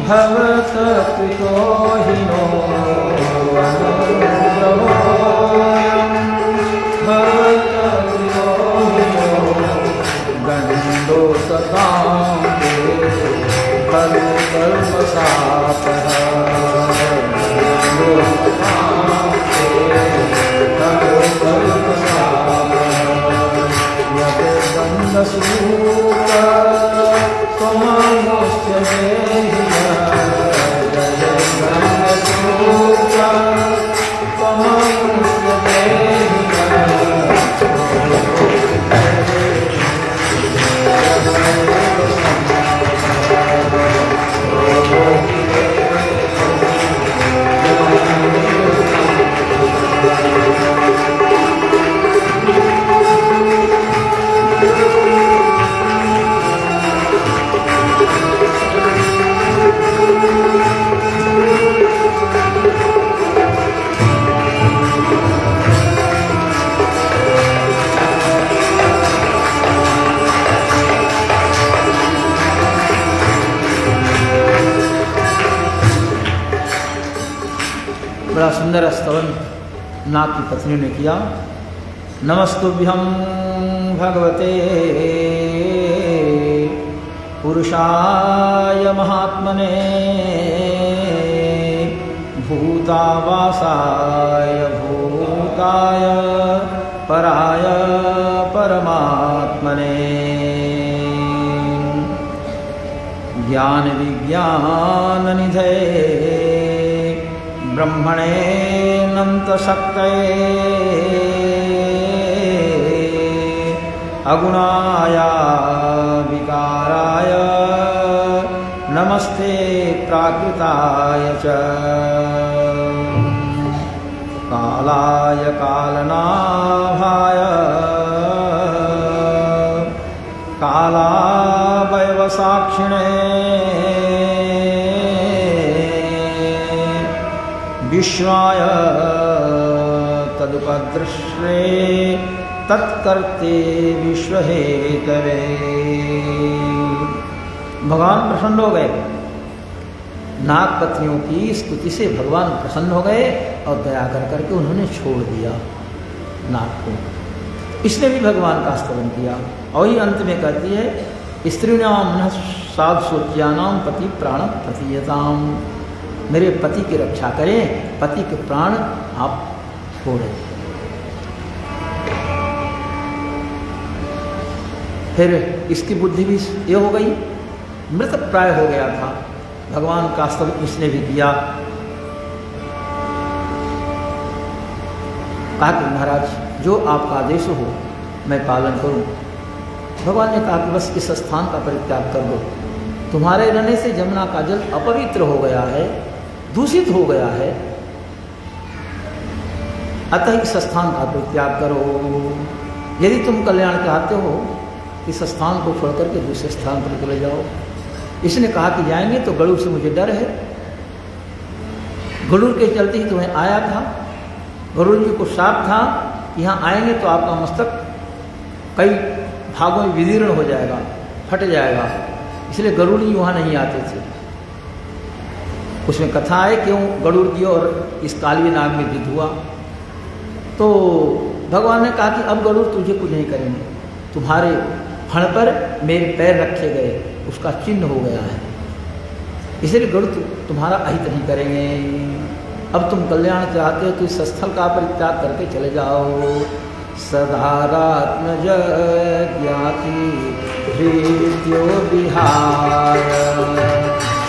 भवत्कृतो हि नो, अनुग्रहोऽयं भवत्कृतो हि नो, गण्डो सतां ते खलु कल्मषापः, गण्डो सतां ते खलु कल्मषापः, यत् गन्धसूत त्वममुष्य देहिनः, यत् गन्धसूत त्वममुष्य देहिनः, बड़ा सुंदर स्तवन नाथ की पत्नी ने किया। नमस्तुभ्यं भगवते पुरुषाय महात्मने, भूतावासाय भूताय पराय परमात्मने, ज्ञान विज्ञान निधये ब्रह्मणेऽनन्तशक्तये, अगुणाय विकाराय नमस्ते प्राकृताय च, कालाय कालनाभाय कालावयवसाक्षिणे, विश्वाय तदुपदृष्टे तत्कर्ते विश्वहेतवे। भगवान प्रसन्न हो गए नाग पत्नियों की स्तुति से भगवान प्रसन्न हो गए और दया कर करके उन्होंने छोड़ दिया नाग को। इसने भी भगवान का स्तवन किया। और ही अंत में कहती है, स्त्रीणाम न साध सोच्यानाम पति प्राण प्रतीयताम, मेरे पति की रक्षा करें, पति के प्राण आप छोड़ें। फिर इसकी बुद्धि भी ये हो गई, मृत प्राय हो गया था। भगवान का स्तवन इसने भी किया। कहा कि महाराज जो आपका आदेश हो मैं पालन करूं। भगवान ने कहा कि बस इस स्थान का परित्याग कर दो, तुम्हारे रहने से जमुना का जल अपवित्र हो गया है, दूषित हो गया है, अतः इस स्थान का परित्याग करो। यदि तुम कल्याण चाहते हो इस स्थान को छोड़ करके दूसरे स्थान पर चले जाओ। इसने कहा कि जाएंगे तो गरुड़ से मुझे डर है, गरुड़ के चलते ही तुम्हें आया था, गरुड़ जी को शाप था यहाँ आएंगे तो आपका मस्तक कई भागों में विदीर्ण हो जाएगा, फट जाएगा, इसलिए गरुड़ जी वहाँ नहीं आते थे। उसमें कथा है क्यों गरुड़ जी और इस काली नाग में युद्ध हुआ। तो भगवान ने कहा कि अब गरुड़ तुझे कुछ नहीं करेंगे, तुम्हारे फण पर मेरे पैर रखे गए, उसका चिन्ह हो गया है, इसलिए गरुड़ तुम्हारा अहित नहीं करेंगे। अब तुम कल्याण चाहते हो तो इस स्थल का परित्याग करके चले जाओ। सदारात्मज ज्ञाति भृत्यो विहार,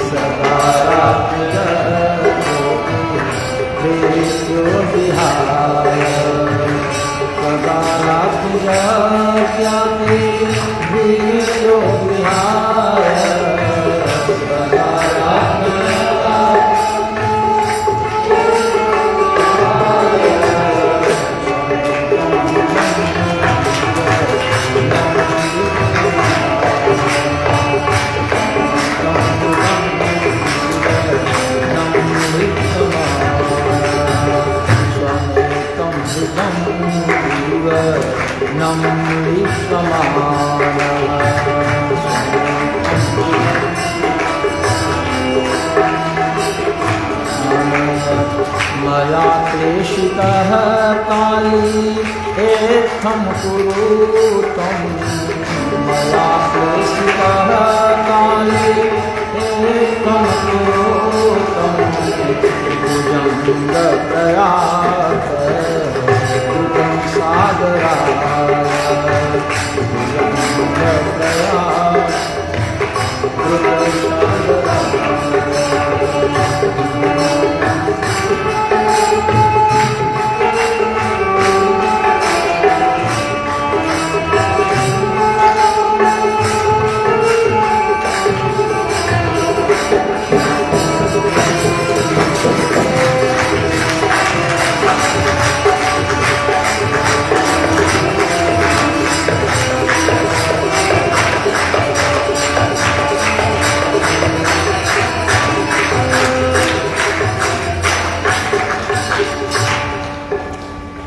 सदारात्मज भृत्यो विहार, सदारात्मज ज्ञाति भृत्यो विहार, मया क्लेशितः काली एत्थं कुरु त्वं, मया क्लेशितः काली एत्थं कुरु त्वं, भुजङ्गप्रयात कृतं सागराय, भुजङ्गप्रयात कृतं सागराय।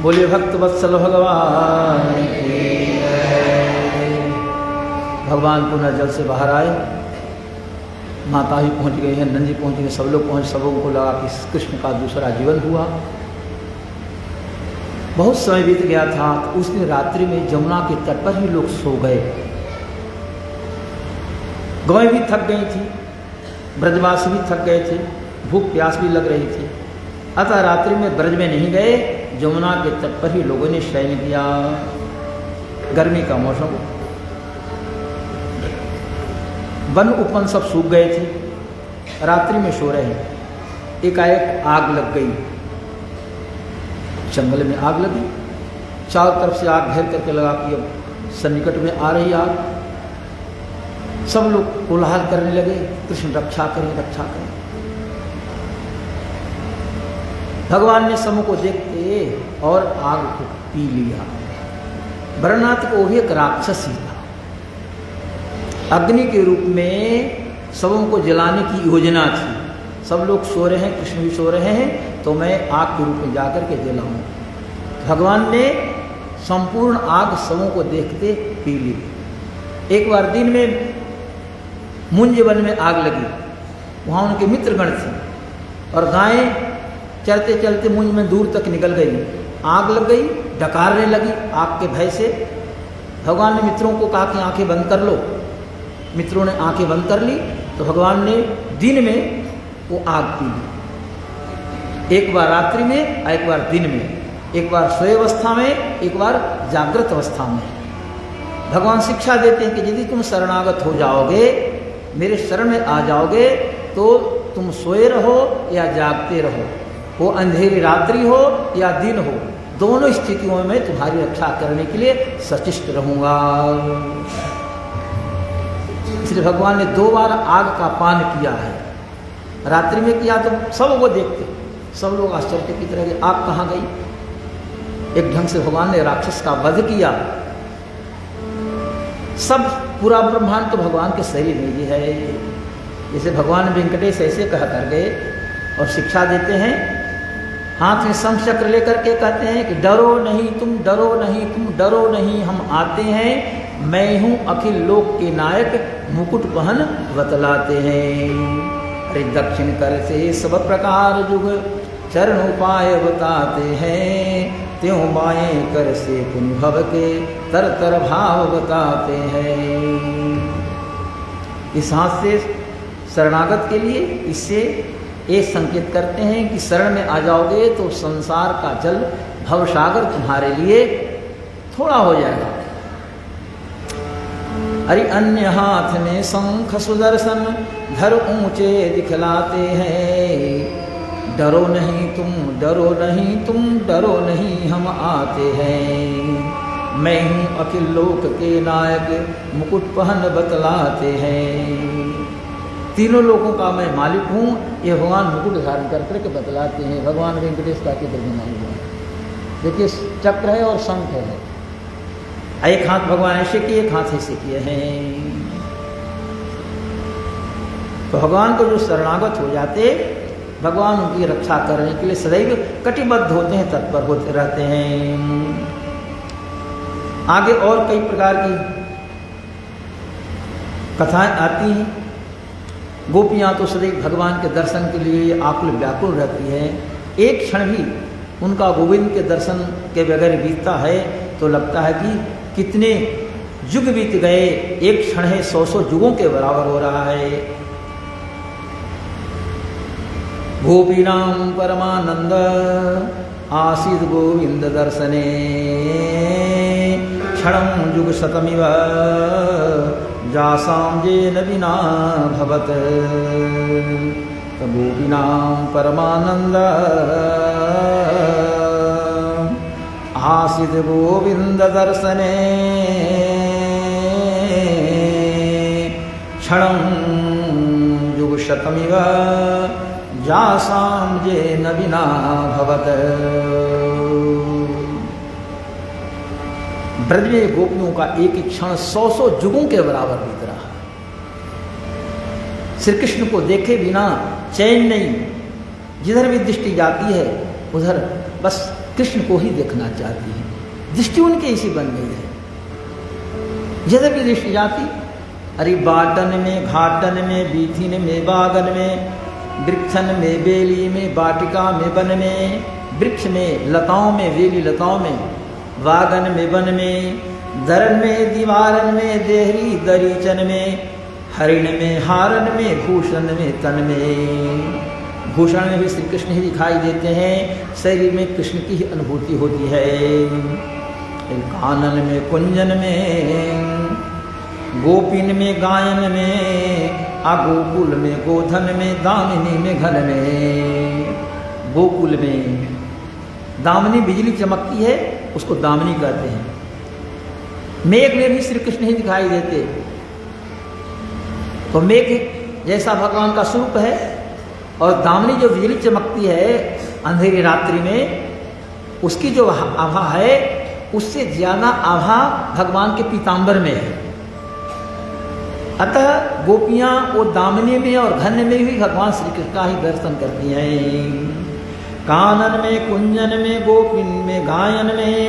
बोलिए भक्त वत्सल भगवान की। भगवान पुनः जल से बाहर आए, माता ही पहुंच गई हैं, नंदी पहुंच गए, सब लोग पहुंच, सबों को लगा कि कृष्ण का दूसरा जीवन हुआ। बहुत समय बीत गया था। तो उस दिन रात्रि में जमुना के तट पर ही लोग सो गए। गौएं भी थक गई थी, ब्रजवासी भी थक गए थे, भूख प्यास भी लग रही थी, अतः रात्रि में ब्रज में नहीं गए, जमुना के तट पर ही लोगों ने शयन किया। गर्मी का मौसम, वन उपवन सब सूख गए थे, रात्रि में सो रहे हैं। एकाएक आग लग गई, जंगल में आग लगी, चारों तरफ से आग घेर करके लगा कि अब सन्निकट में आ रही आग। सब लोग कोलाहल करने लगे, कृष्ण रक्षा करें, रक्षा करें। भगवान ने समूह को देखते और आग को पी लिया। भरनाथ को एक राक्षसी था, अग्नि के रूप में सबों को जलाने की योजना थी। सब लोग सो रहे हैं, कृष्ण भी सो रहे हैं, तो मैं आग के रूप में जाकर के जलाऊं। भगवान ने संपूर्ण आग सबों को देखते पी ली। एक बार दिन में मुंज वन में आग लगी, वहाँ उनके मित्रगण थे और गायें चलते चलते मुंज में दूर तक निकल गई। आग लग गई, डकारने लगी आग के भय से। भगवान ने मित्रों को कहा कि आंखें बंद कर लो। मित्रों ने आंखें बंद कर ली तो भगवान ने दिन में वो आग पी ली, एक बार रात्रि में और एक बार दिन में, एक बार सोए अवस्था में, एक बार जागृत अवस्था में। भगवान शिक्षा देते हैं कि यदि तुम शरणागत हो जाओगे, मेरे शरण में आ जाओगे, तो तुम सोए रहो या जागते रहो, वो अंधेरी रात्रि हो या दिन हो, दोनों स्थितियों में तुम्हारी रक्षा करने के लिए सचेष्ट रहूंगा। इसलिए भगवान ने 2 बार आग का पान किया है। रात्रि में किया तो सब वो देखते, सब लोग आश्चर्य की तरह कि आग कहाँ गई। एक ढंग से भगवान ने राक्षस का वध किया। सब पूरा ब्रह्मांड तो भगवान के शरीर में ही है। जैसे भगवान वेंकटेश ऐसे कह कर गए और शिक्षा देते हैं, हाथ में शंख चक्र लेकर के कहते हैं कि डरो नहीं तुम, डरो नहीं तुम, डरो नहीं, हम आते हैं, मैं हूँ अखिल लोक के नायक, मुकुट पहन बतलाते हैं। अरे दक्षिण कर से सब प्रकार जुग चरण उपाय बताते हैं, त्यों बाएं कर से पुण्यभव के तर तर भाव बताते हैं। इस हाथ से शरणागत के लिए इससे ये संकेत करते हैं कि शरण में आ जाओगे तो संसार का जल भवसागर तुम्हारे लिए थोड़ा हो जाएगा। अरे अन्य हाथ में शंख सुदर्शन धर ऊंचे दिखलाते हैं, डरो नहीं तुम, डरो नहीं तुम, डरो नहीं, हम आते हैं, मैं हूँ अखिल लोक के नायक, मुकुट पहन बतलाते हैं। तीनों लोगों का मैं मालिक हूँ, ये भगवान मुकुट धारण कर करके बतलाते हैं। भगवान वेंकटेश का चित्र बना हुआ है, देखिए चक्र है और शंख है। एक हाथ भगवान ऐसे किए, एक हाथ ऐसे किए हैं। तो भगवान को जो शरणागत हो जाते, भगवान उनकी रक्षा करने के लिए सदैव कटिबद्ध होते हैं, तत्पर होते रहते हैं। आगे और कई प्रकार की कथाएं आती हैं। गोपियाँ तो सदैव भगवान के दर्शन के लिए आकुल व्याकुल रहती हैं। एक क्षण भी उनका गोविंद के दर्शन के बगैर बीतता है तो लगता है कि कितने युग बीत गए, एक क्षण है 100 युगों के बराबर हो रहा है। गोपीनां परमानंद आसीद गोविंद दर्शने, क्षणं युग शतमिव जासां येन विना भवत। गोपीनां परमानंद आसीद गोविंद दर्शने, क्षणं युग शतमिव जासां येन विना भवत। ब्रज में गोपियों का एक एक क्षण 100 युगों के बराबर बीत रहा। श्री कृष्ण को देखे बिना चैन नहीं, जिधर भी दृष्टि जाती है उधर बस कृष्ण को ही देखना चाहती है। दृष्टि उनकी ऐसी बन गई है, जिधर भी दृष्टि जाती, अरे बाटन में, घाटन में, बीथिन में, बागन में, वृक्षन में, बेली में, बाटिका में, वन में, वृक्ष में, लताओं में, वेली लताओं में, वागन में, वन में, दरन में, दीवारन में, देहरी दरीचन में, हरिण में, हारन में, भूषण में, तन में। भूषण में भी श्री कृष्ण ही दिखाई देते हैं, शरीर में कृष्ण की ही अनुभूति होती है। कानन में, कुंजन में, गोपिन में, गायन में, गोकुल में, गोधन में, दामिनी में, घन में। गोकुल में दामिनी बिजली चमकती है, उसको दामिनी कहते हैं। मेघ में भी श्री कृष्ण ही दिखाई देते, तो मेघ जैसा भगवान का स्वरूप है, और दामिनी जो बिजली चमकती है अंधेरी रात्रि में, उसकी जो आभा है उससे ज्यादा आभा भगवान के पीताम्बर में है। अतः गोपियाँ वो दामिनी में और घन में भी भगवान श्री कृष्ण का ही दर्शन करती हैं। कानन में, कुंजन में, गोपिन में, गायन में,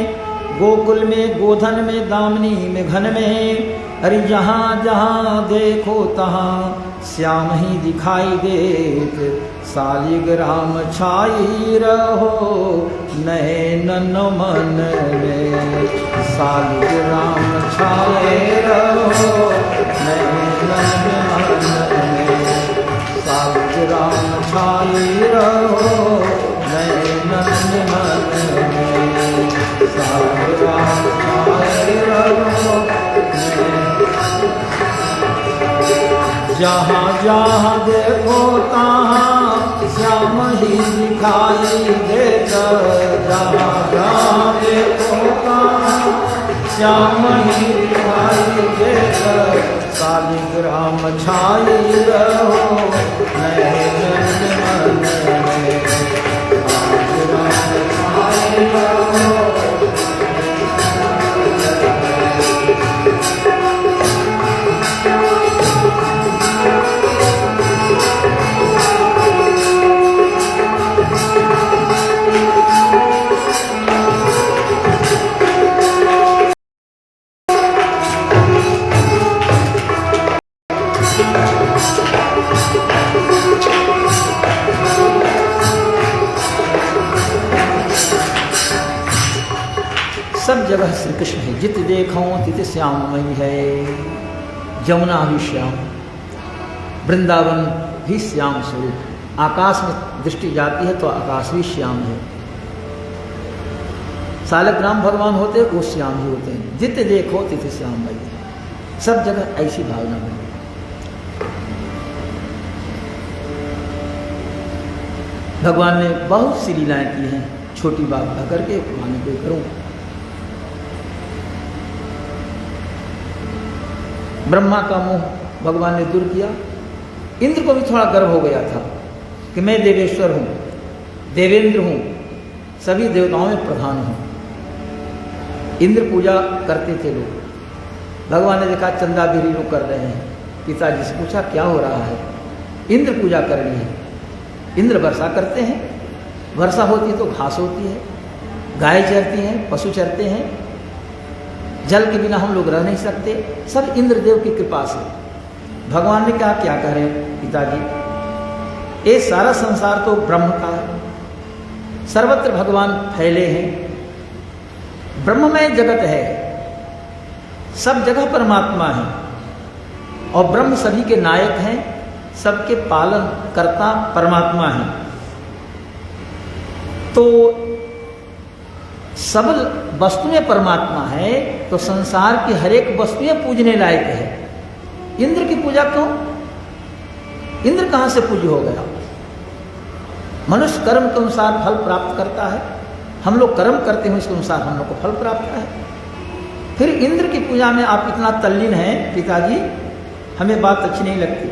गोकुल में, गोधन में, दामिनी में, घन में, अरे जहाँ जहाँ देखो तहाँ श्याम ही दिखाई देत, शालिग्राम छाई रहो नैनन मन में, शालिग्राम छाए रहो नैनन मन में, शालिग्राम छाई रहो नैनन मन में, शालिग्राम छाए रहो। जहाँ जहाँ देखो तहाँ श्याम ही दिखाई देता, जहाँ जहाँ देखो तहाँ श्याम ही दिखाई देता, शालिग्राम छाई रहो नैनन मन में, शालिग्राम छाई रहो। सब जगह श्री कृष्ण है, जित देखो तित श्याममयी है। जमुना भी श्याम, वृंदावन भी श्याम स्वरूप, आकाश में दृष्टि जाती है तो आकाश भी श्याम है। शालिग्राम भगवान होते वो श्याम ही होते हैं। जित देखो तित श्याममयी है, सब जगह ऐसी भावना बनी। भगवान ने बहुत सी लीलाएं की हैं, छोटी बात न करके माने कोई करूं। ब्रह्मा का मोह भगवान ने दूर किया। इंद्र को भी थोड़ा गर्व हो गया था कि मैं देवेश्वर हूं, देवेंद्र हूं, सभी देवताओं में प्रधान हूं। इंद्र पूजा करते थे लोग, भगवान ने देखा चंदा बिरी लोग कर रहे हैं, पिताजी से पूछा क्या हो रहा है? इंद्र पूजा कर रही है। इंद्र वर्षा करते हैं, वर्षा होती है तो घास होती है, गाय चरती हैं, पशु चरते हैं, जल के बिना हम लोग रह नहीं सकते, सब इंद्रदेव की कृपा से। भगवान ने कहा क्या करें पिताजी, ये सारा संसार तो ब्रह्म का है, सर्वत्र भगवान फैले हैं, ब्रह्ममय जगत है, सब जगह परमात्मा है और ब्रह्म सभी के नायक हैं, सबके पालन करता परमात्मा है। तो सब वस्तुएं परमात्मा है तो संसार की हर एक वस्तुएं पूजने लायक है। इंद्र की पूजा क्यों? इंद्र कहां से पूज्य हो गया? मनुष्य कर्म के अनुसार फल प्राप्त करता है, हम लोग कर्म करते हैं इसके अनुसार हम लोग को फल प्राप्त है। फिर इंद्र की पूजा में आप इतना तल्लीन हैं पिताजी, हमें बात अच्छी नहीं लगती।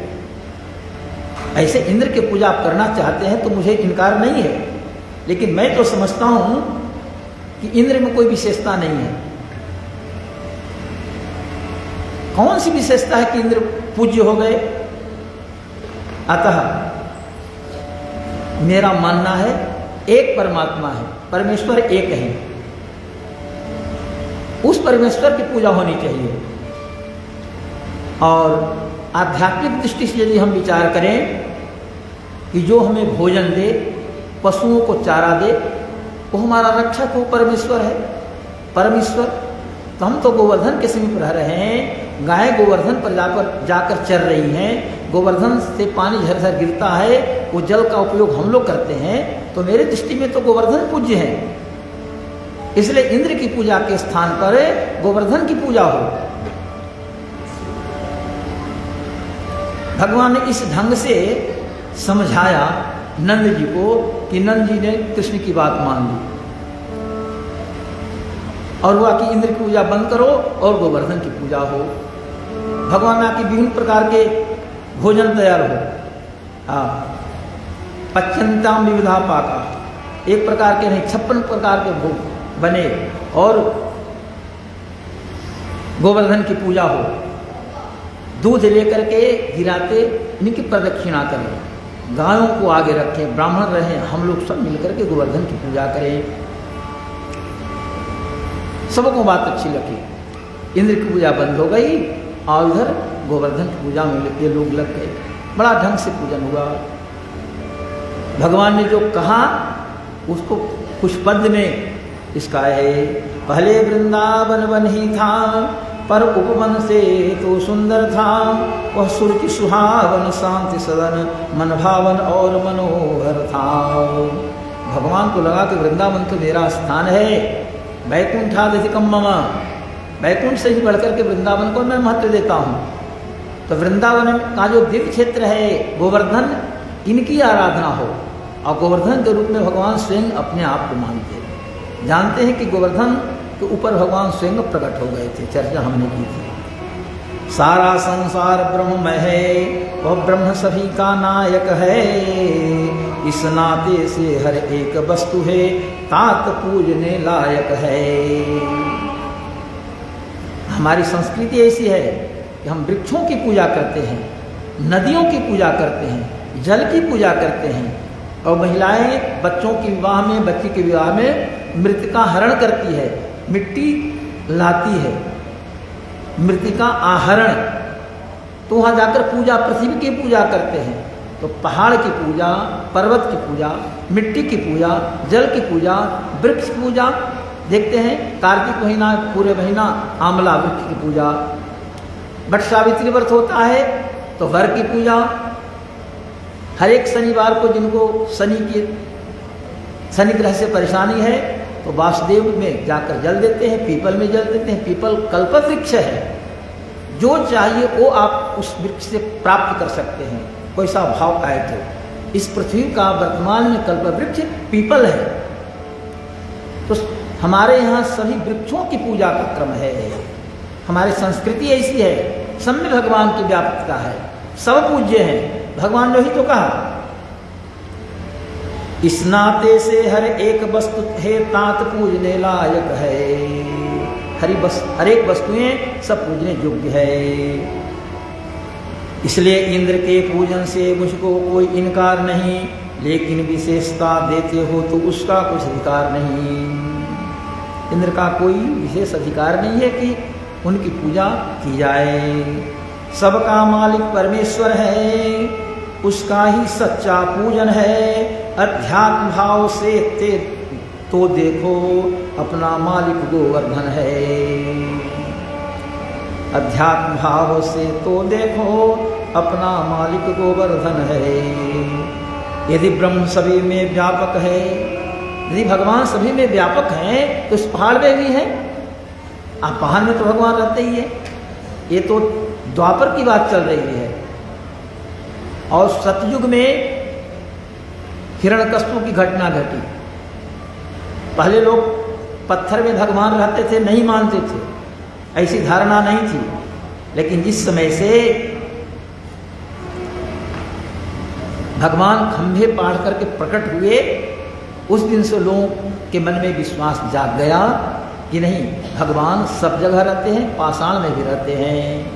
ऐसे इंद्र की पूजा आप करना चाहते हैं तो मुझे इनकार नहीं है, लेकिन मैं तो समझता हूं कि इंद्र में कोई विशेषता नहीं है। कौन सी विशेषता है कि इंद्र पूज्य हो गए? अतः मेरा मानना है एक परमात्मा है, परमेश्वर एक है, उस परमेश्वर की पूजा होनी चाहिए। और आध्यात्मिक दृष्टि से यदि हम विचार करें कि जो हमें भोजन दे, पशुओं को चारा दे, वो हमारा रक्षक हो, परमेश्वर है। परमेश्वर तो हम तो गोवर्धन के समीप रह रहे हैं, गाय गोवर्धन पर जाकर चर रही हैं, गोवर्धन से पानी झरझर गिरता है, वो जल का उपयोग हम लोग करते हैं, तो मेरे दृष्टि में तो गोवर्धन पूज्य है। इसलिए इंद्र की पूजा के स्थान पर गोवर्धन की पूजा हो। भगवान ने इस ढंग से समझाया नंद जी को कि नंद जी ने कृष्ण की बात मान ली और हुआ कि इंद्र की पूजा बंद करो और गोवर्धन की पूजा हो। भगवान में विभिन्न प्रकार के भोजन तैयार हो। पच्यंताम विविधा पाका, एक प्रकार के नहीं 56 प्रकार के भोग बने और गोवर्धन की पूजा हो। दूध लेकर के गिराते इनकी प्रदक्षिणा करें, गायों को आगे रखें, ब्राह्मण रहे, हम लोग सब मिलकर के गोवर्धन की पूजा करें। सबको बात अच्छी लगी, इंद्र की पूजा बंद हो गई और उधर गोवर्धन की पूजा में ये लोग लग गए। बड़ा ढंग से पूजन हुआ। भगवान ने जो कहा उसको कुछ पद में इसका है, पहले वृंदावन वन ही था, पर उपवन से तो सुंदर था, वह सुरति सुहावन शांति सदन, मन भावन और मनोहर था। भगवान को लगा कि वृंदावन तो मेरा स्थान है, वैकुंठाधिकम मम, वैकुंठ से ही बढ़कर के वृंदावन को मैं महत्व देता हूँ। तो वृंदावन का जो दिव्य क्षेत्र है गोवर्धन, इनकी आराधना हो। और गोवर्धन के रूप में भगवान स्वयं अपने आप को मानते हैं। जानते हैं कि गोवर्धन के ऊपर भगवान स्वयं प्रकट हो गए थे, चर्चा हमने की थी। सारा संसार ब्रह्म है, वह ब्रह्म सभी का नायक है, इस नाते से हर एक वस्तु है, तात पूजने लायक है। हमारी संस्कृति ऐसी है कि हम वृक्षों की पूजा करते हैं, नदियों की पूजा करते हैं, जल की पूजा करते हैं, और महिलाएं बच्चों के विवाह में, बच्ची के विवाह में मृतिका हरण करती है, मिट्टी लाती है, मृतिका आहरण। तो वहाँ जाकर पूजा, पृथ्वी की पूजा करते हैं। तो पहाड़ की पूजा, पर्वत की पूजा, मिट्टी की पूजा, जल की पूजा, वृक्ष की पूजा। देखते हैं कार्तिक महीना पूरे महीना आंवला वृक्ष की पूजा। बट सावित्री व्रत होता है तो वर की पूजा। हर एक शनिवार को जिनको शनि ग्रह से परेशानी है तो वासुदेव में जाकर जल देते हैं, पीपल में जल देते हैं। पीपल कल्प वृक्ष है, जो चाहिए वो आप उस वृक्ष से प्राप्त कर सकते हैं, कोई सा भाव आए तो। इस पृथ्वी का वर्तमान में कल्प वृक्ष पीपल है। तो हमारे यहाँ सभी वृक्षों की पूजा का क्रम है। हमारी संस्कृति ऐसी है, सब में भगवान की व्यापकता है, सब पूज्य हैं। भगवान ने ही तो कहा, इस नाते से हर एक वस्तु है, तात पूजने लायक है। हर एक वस्तुएं सब पूजने योग्य है। इसलिए इंद्र के पूजन से मुझको कोई इनकार नहीं, लेकिन विशेषता देते हो तो उसका कुछ अधिकार नहीं। इंद्र का कोई विशेष अधिकार नहीं है कि उनकी पूजा की जाए। सबका मालिक परमेश्वर है, उसका ही सच्चा पूजन है। अध्यात्म भाव से तो देखो अपना मालिक गोवर्धन है। अध्यात्म भाव से तो देखो अपना मालिक गोवर्धन है। यदि ब्रह्म सभी में व्यापक है, यदि भगवान सभी में व्यापक हैं तो इस पहाड़ में भी है। आप पहाड़ में तो भगवान रहते ही है। ये तो द्वापर की बात चल रही है। और सतयुग में हिरण्यकश्यप की घटना घटी। पहले लोग पत्थर में भगवान रहते थे, नहीं मानते थे, ऐसी धारणा नहीं थी। लेकिन जिस समय से भगवान खंभे पाड़ करके प्रकट हुए, उस दिन से लोगों के मन में विश्वास जाग गया कि नहीं, भगवान सब जगह रहते हैं, पाषाण में भी रहते हैं।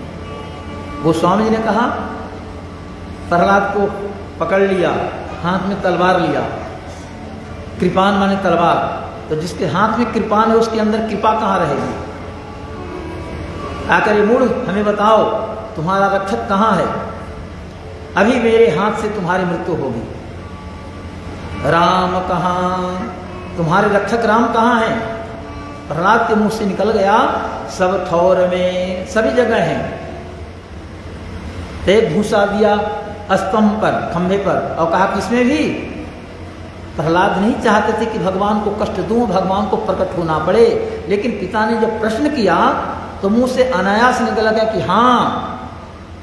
गोस्वामी जी ने कहा, प्रहलाद को पकड़ लिया, हाथ में तलवार लिया। कृपान माने तलवार, तो जिसके हाथ में कृपान है उसके अंदर कृपा कहाँ रहेगी? आकर ये मूढ़ हमें बताओ तुम्हारा रक्षक कहाँ है? अभी मेरे हाथ से तुम्हारी मृत्यु होगी। राम कहाँ? तुम्हारे रक्षक राम कहाँ हैं? प्रहलाद के मुंह से निकल गया, सब ठौर में, सभी जगह हैं। ते घूसा दिया स्तंभ पर, खंभे पर, और कहा किसमें भी? प्रहलाद नहीं चाहते थे कि भगवान को कष्ट दूं, भगवान को प्रकट होना पड़े। लेकिन पिता ने जब प्रश्न किया तो मुंह से अनायास निकल गया कि हाँ,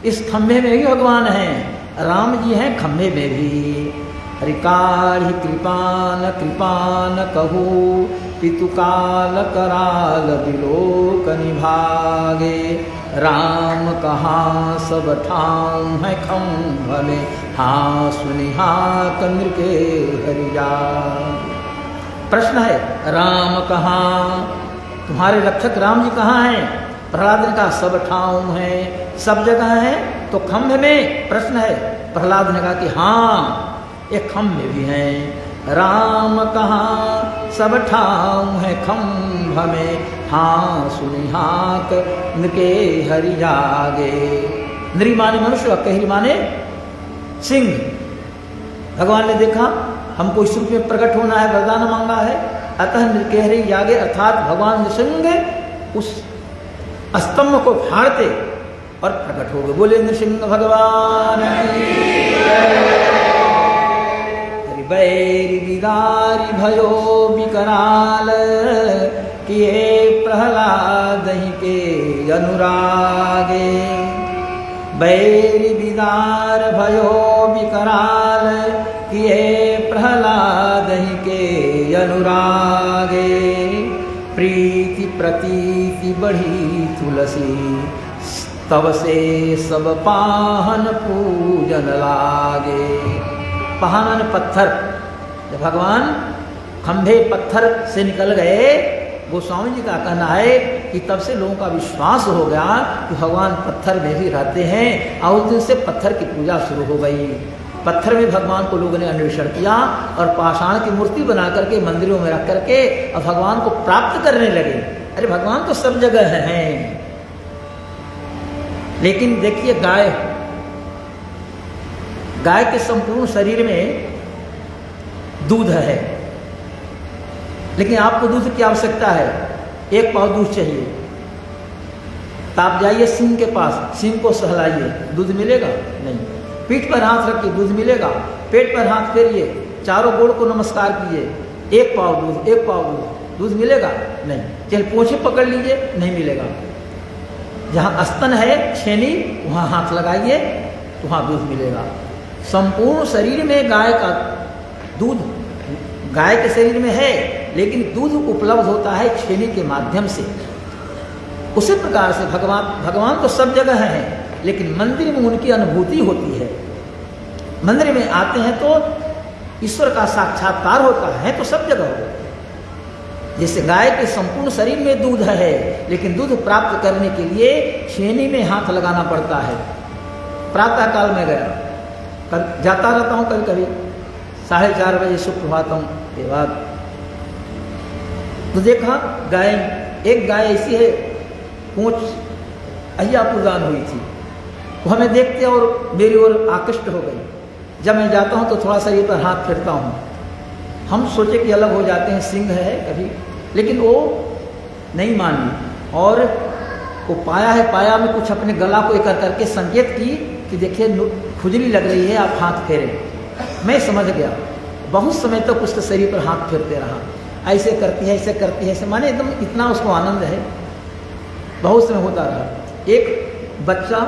इस खंभे में भी भगवान हैं, राम जी हैं खंभे में भी। हरिकाढ़ी कृपान कृपान कहू, पितुकाल कराल बिलोक निभागे। राम कहाँ सब ठाऊं है खंभ में, हाँ सुनिहा कंद्र के हरिजा। प्रश्न है, राम कहाँ? तुम्हारे रक्षक राम जी कहाँ हैं? प्रहलाद ने कहा सब ठाऊं है, सब जगह है। तो खंभ में? प्रश्न है। प्रहलाद ने कहा कि हाँ, एक खंभ में भी हैं। राम कहाँ? सब ठाऊं है खम्भ में, हाँ सुनी हाक नृके हरि जागे। नृ माने मनुष्य, कहरी माने सिंह। भगवान ने देखा हमको इस रूप में प्रकट होना है, वरदान मांगा है, अतः नृके हरि जागे, अर्थात भगवान नृसिंह उस स्तंभ को फाड़ते और प्रकट हो गए। बोले नृसिंह भगवान बैरी बिदारी भयो विकराल, किए प्रहलाद ही के अनुरागे। बैरी बिदार भयो विकराल, किए प्रहलाद ही के अनुरागे। प्रीति प्रतीति बढ़ी तुलसी, तब से सब पाहन पूजन लागे। पाहन पत्थर, जब भगवान खंभे पत्थर से निकल गए, गोस्वामी जी का कहना है कि तब से लोगों का विश्वास हो गया कि भगवान पत्थर में भी रहते हैं, और उस दिन से पत्थर की पूजा शुरू हो गई। पत्थर में भगवान को लोगों ने अन्वेषण किया और पाषाण की मूर्ति बना करके मंदिरों में रख करके और भगवान को प्राप्त करने लगे। अरे भगवान तो सब जगह हैं, लेकिन देखिए गाय के संपूर्ण शरीर में दूध है, लेकिन आपको दूध की आवश्यकता है, एक पाव दूध चाहिए। तो आप जाइए सिंह के पास, सिंह को सहलाइए, दूध मिलेगा? नहीं। पीठ पर हाथ रखिए, दूध मिलेगा? पेट पर हाथ फेरिए, चारों गोड़ को नमस्कार कीजिए, एक पाव दूध, एक पाव दूध, दूध मिलेगा? नहीं। चल पोंछे पकड़ लीजिए, नहीं मिलेगा। जहाँ स्तन है, छेनी, वहाँ हाथ लगाइए तो वहाँ दूध मिलेगा। संपूर्ण शरीर में गाय का दूध, गाय के शरीर में है, लेकिन दूध उपलब्ध होता है छेनी के माध्यम से। उसी प्रकार से भगवान तो सब जगह हैं, लेकिन मंदिर में उनकी अनुभूति होती है। मंदिर में आते हैं तो ईश्वर का साक्षात्कार होता है, तो सब जगह हो। जैसे गाय के संपूर्ण शरीर में दूध है, लेकिन दूध प्राप्त करने के लिए छेनी में हाथ लगाना पड़ता है। प्रातः काल में गया, जाता रहता हूँ कभी कभी 4:30 बजे सुप्रभातम के बाद, तो देखा गाय, एक गाय ऐसी है, पूंछ अहियापुर दान हुई थी, वो हमें देखते और मेरी ओर आकृष्ट हो गई। जब मैं जाता हूँ तो थोड़ा सा ये पर हाथ फेरता हूँ। हम सोचे कि अलग हो जाते हैं, सिंह है कभी, लेकिन वो नहीं मानी और वो पाया है, पाया में कुछ अपने गला को एक करके संकेत की कि देखिए खुजली लग रही है, आप हाथ फेरें। मैं समझ गया, बहुत समय तक उसके शरीर पर हाथ फेरते रहा, ऐसे करती है, ऐसे करती है, ऐसे, माने एकदम इतना उसको आनंद है। बहुत समय होता रहा। एक बच्चा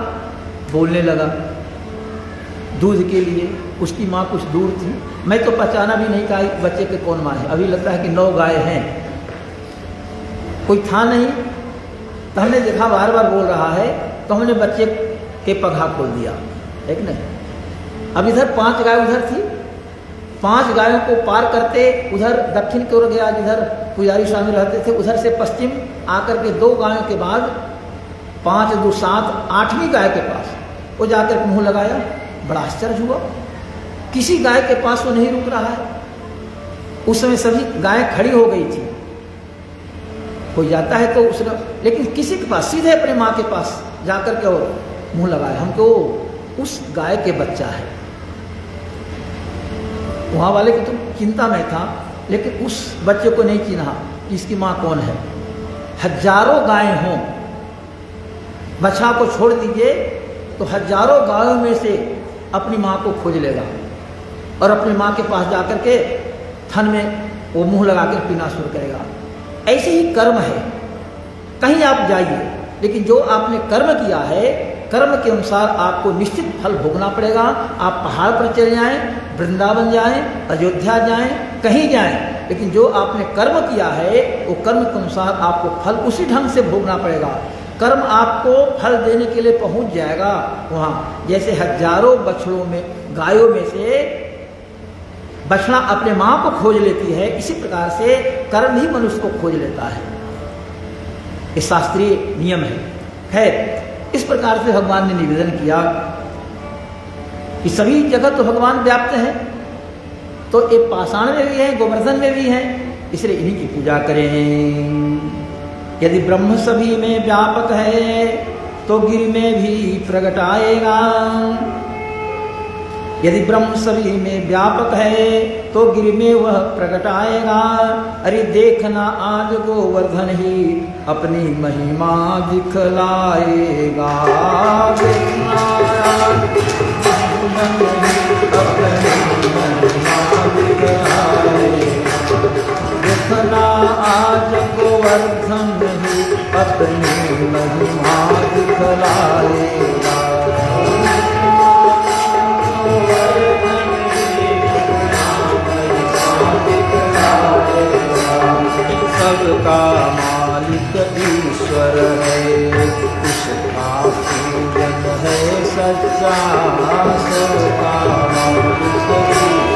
बोलने लगा दूध के लिए, उसकी माँ कुछ दूर थी, मैं तो पहचाना भी नहीं कहा बच्चे के कौन माँ है। अभी लगता है कि 9 गाय हैं, कोई था नहीं, तो हमने देखा बार बार बोल रहा है, तो हमने बच्चे के पगहा खोल दिया, है कि नहीं। अब इधर 5 गाय उधर थी, 5 गायों को पार करते उधर दक्षिण की ओर गया, जिधर पुजारी स्वामी रहते थे, उधर से पश्चिम आकर के 2 गायों के बाद 5, 2, 7, 8वीं गाय के पास वो जाकर मुँह लगाया। बड़ा आश्चर्य हुआ, किसी गाय के पास वो नहीं रुक रहा है। उस समय सभी गायें खड़ी हो गई थी। कोई जाता है तो उसने, लेकिन किसी के पास, सीधे अपने माँ के पास जाकर के और मुँह लगाया। हमको उस गाय के बच्चा है। वहाँ वाले की तो चिंता में था, लेकिन उस बच्चे को नहीं चिन्हा कि इसकी माँ कौन है। हजारों गायें हों, बछड़ा को छोड़ दीजिए तो हजारों गायों में से अपनी माँ को खोज लेगा और अपनी माँ के पास जाकर के थन में वो मुंह लगाकर पीना शुरू करेगा। ऐसे ही कर्म है, कहीं आप जाइए, लेकिन जो आपने कर्म किया है, कर्म के अनुसार आपको निश्चित फल भोगना पड़ेगा। आप पहाड़ पर चले जाएं, वृंदावन जाएं, अयोध्या जाएं, कहीं जाएं, लेकिन जो आपने कर्म किया है वो कर्म के अनुसार आपको फल उसी ढंग से भोगना पड़ेगा। कर्म आपको फल देने के लिए पहुंच जाएगा वहाँ। जैसे हजारों बछड़ों में, गायों में से बछड़ा अपने माँ को खोज लेती है, इसी प्रकार से कर्म ही मनुष्य को खोज लेता है। ये शास्त्रीय नियम है। इस प्रकार से भगवान ने निवेदन किया कि सभी जगह तो भगवान व्याप्त हैं, तो ये पाषाण में भी हैं, गोवर्धन में भी हैं, इसलिए इन्हीं की पूजा करें। यदि ब्रह्म सभी में व्यापक है तो गिरि में भी प्रकट आएगा। यदि ब्रह्म सभी में व्यापक है तो गिरि में वह प्रकट आएगा। अरे देखना आज गोवर्धन ही अपनी महिमा दिखलाएगा। देखना आज गोवर्धन ही अपनी महिमा दिखलाएगा। सबका मालिक ईश्वर है, उसका पूजन है सच्चा। सबका मालिक ईश्वर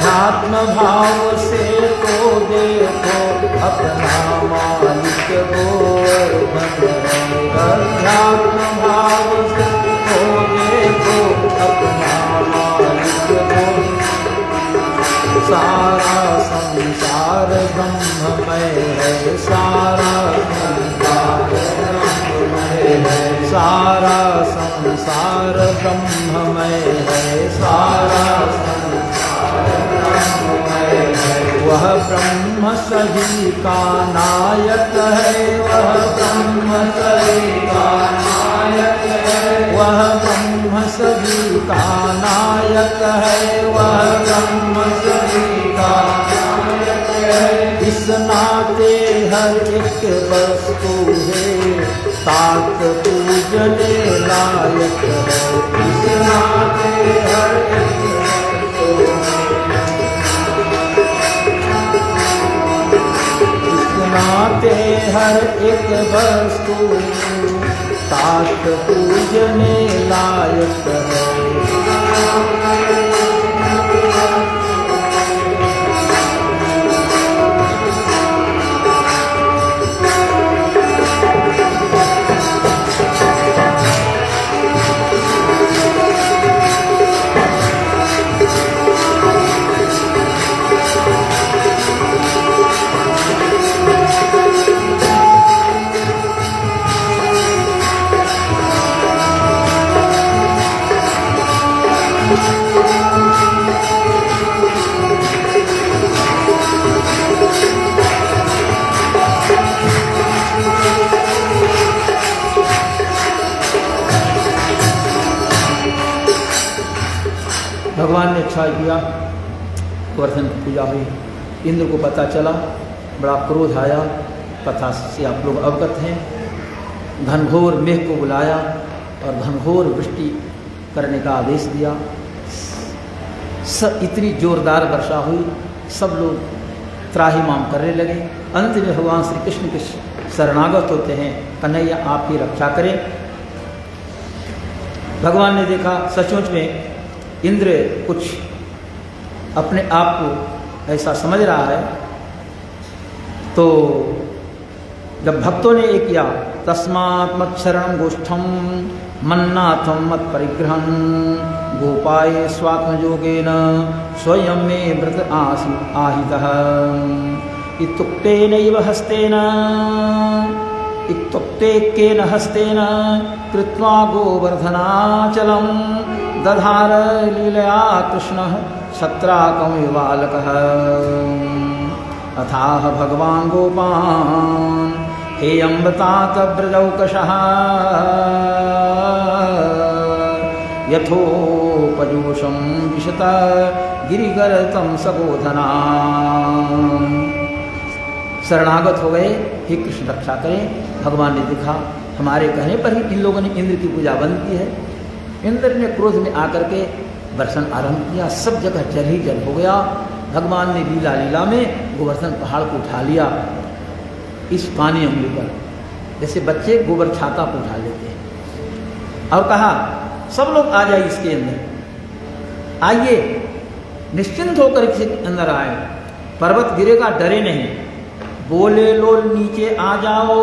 आत्म भाव से तो देखो अपना मालिक गोवर्धन है। अध्यात्म भाव से तो देखो अपना मालिक गोवर्धन। सारा संसार ब्रह्ममय है, सारा संसार ब्रह्ममय है, सारा संसार ब्रह्ममय है, सारा संसार ब्रह्ममय है। वह ब्रह्म सभी का नायक है, वह ब्रह्म सभी का नायक है, वह ब्रह्म सभी का नायक है, वह ब्रह्म सभी का नायक है। इस नाते हर एक वस्तु है तात पूजने लायक है। इस नाते हर एक वस्तु नाते हर एक वस्तु तात पूजने लायक है। भगवान ने अच्छा किया, गोवर्धन की पूजा हुई। इंद्र को पता चला, बड़ा क्रोध आया। कथा से आप लोग अवगत हैं। घनघोर मेघ को बुलाया और घनघोर वृष्टि करने का आदेश दिया। इतनी जोरदार वर्षा हुई, सब लोग त्राहिमाम करने लगे। अंत में भगवान श्री कृष्ण के शरणागत होते हैं, कन्हैया आप ही रक्षा करें। भगवान ने देखा सचमुच में इंद्र कुछ अपने आप को ऐसा समझ रहा है, तो जब भक्तों ने ये किया, तस्मात् मच्छरणं गोष्ठम मन्नाथम मत परिग्रहण गोपाये स्वात्मयोगेन स्वयं मे व्रत आहितः इत्युक्तेनैव हस्तेन इत्युक्तेकेन हस्तेन कृत्वा गोवर्धनाचलं दधार लीलया कृष्णः छत्राकमिवालकः अथाह भगवान् गोपान् हे अम्बतात ब्रजौकशः यथोपजोषं विशत गिरिगर्तं सगोधना। शरणागत हो गए, हे कृष्ण रक्षा करें। भगवान ने देखा हमारे कहने पर ही इन लोगों ने इंद्र की पूजा बंद की है। इंद्र ने क्रोध में आकर के वर्षण आरंभ किया, सब जगह जल ही जल हो गया। भगवान ने लीला लीला में गोवर्धन पहाड़ को उठा लिया इस पानी उंगली पर, जैसे बच्चे गोबर छाता को उठा लेते हैं, और कहा सब लोग आ जाइए इसके अंदर, आइए निश्चिंत होकर इसके अंदर आए, पर्वत गिरेगा डरे नहीं। बोले लोग नीचे आ जाओ,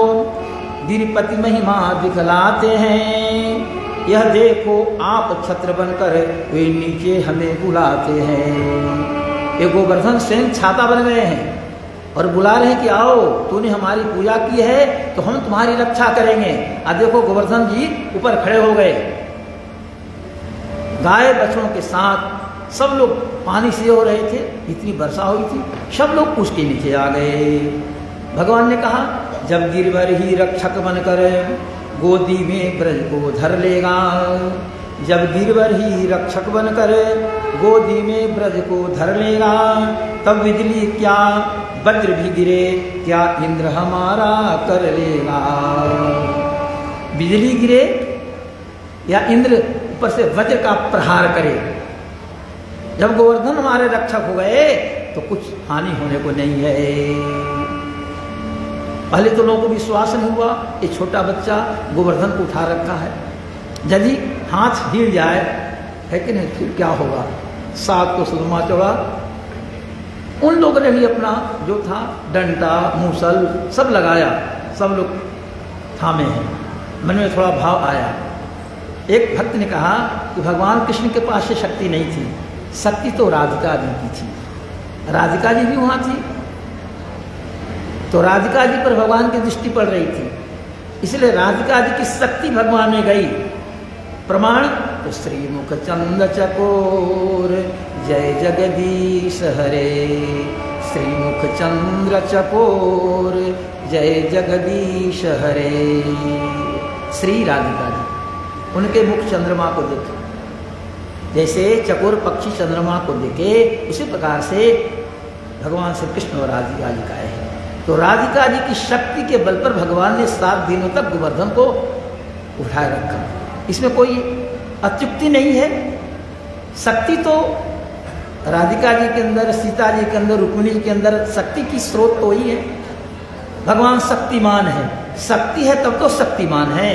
गिरिपति महिमा दिखलाते हैं। यह देखो आप छत्र बनकर वे नीचे हमें बुलाते हैं। ये गोवर्धन स्वयं छाता बन गए हैं और बुला रहे हैं कि आओ, तूने हमारी पूजा की है तो हम तुम्हारी रक्षा करेंगे। अब देखो गोवर्धन जी ऊपर खड़े हो गए, गाय बछड़ों के साथ सब लोग पानी से हो रहे थे, इतनी वर्षा हुई थी, सब लोग उसके नीचे आ गए। भगवान ने कहा जब गिरवर ही रक्षक बनकर गोदी में ब्रज को धर लेगा, जब गिरवर ही रक्षक बनकर गोदी में ब्रज को धर लेगा, तब बिजली क्या वज्र भी गिरे क्या इंद्र हमारा कर लेगा। बिजली गिरे या इंद्र ऊपर से वज्र का प्रहार करे, जब गोवर्धन हमारे रक्षक हो गए तो कुछ हानि होने को नहीं है। पहले तो लोगों को विश्वास नहीं हुआ, ये छोटा बच्चा गोवर्धन को उठा रखा है, यदि हाथ हिल जाए है कि नहीं फिर क्या होगा। 7 को सुरमा चौड़ा, उन लोगों ने भी अपना जो था डंडा मूसल सब लगाया, सब लोग थामे हैं। मन में थोड़ा भाव आया। एक भक्त ने कहा कि भगवान कृष्ण के पास से शक्ति नहीं थी, शक्ति तो राधिका जी की थी, राधिका जी भी वहाँ थी, तो राधिका जी पर भगवान की दृष्टि पड़ रही थी, इसलिए राधिका जी की शक्ति भगवान में गई। प्रमाण तो श्रीमुख चंद्र चकोर जय जगदीश हरे, श्रीमुख चंद्र चकोर जय जगदीश हरे। श्री राधिका जी उनके मुख चंद्रमा को देखे, जैसे चकोर पक्षी चंद्रमा को देखे, उसी प्रकार से भगवान श्री कृष्ण और राधिका जी का है। तो राधिका जी की शक्ति के बल पर भगवान ने 7 दिनों तक गोवर्धन को उठाए रखा। इसमें कोई अत्युक्ति नहीं है। शक्ति तो राधिका जी के अंदर, सीता जी के अंदर, रुक्मिणी जी के अंदर शक्ति की स्रोत तो ही है। भगवान शक्तिमान है, शक्ति है तब तो शक्तिमान है।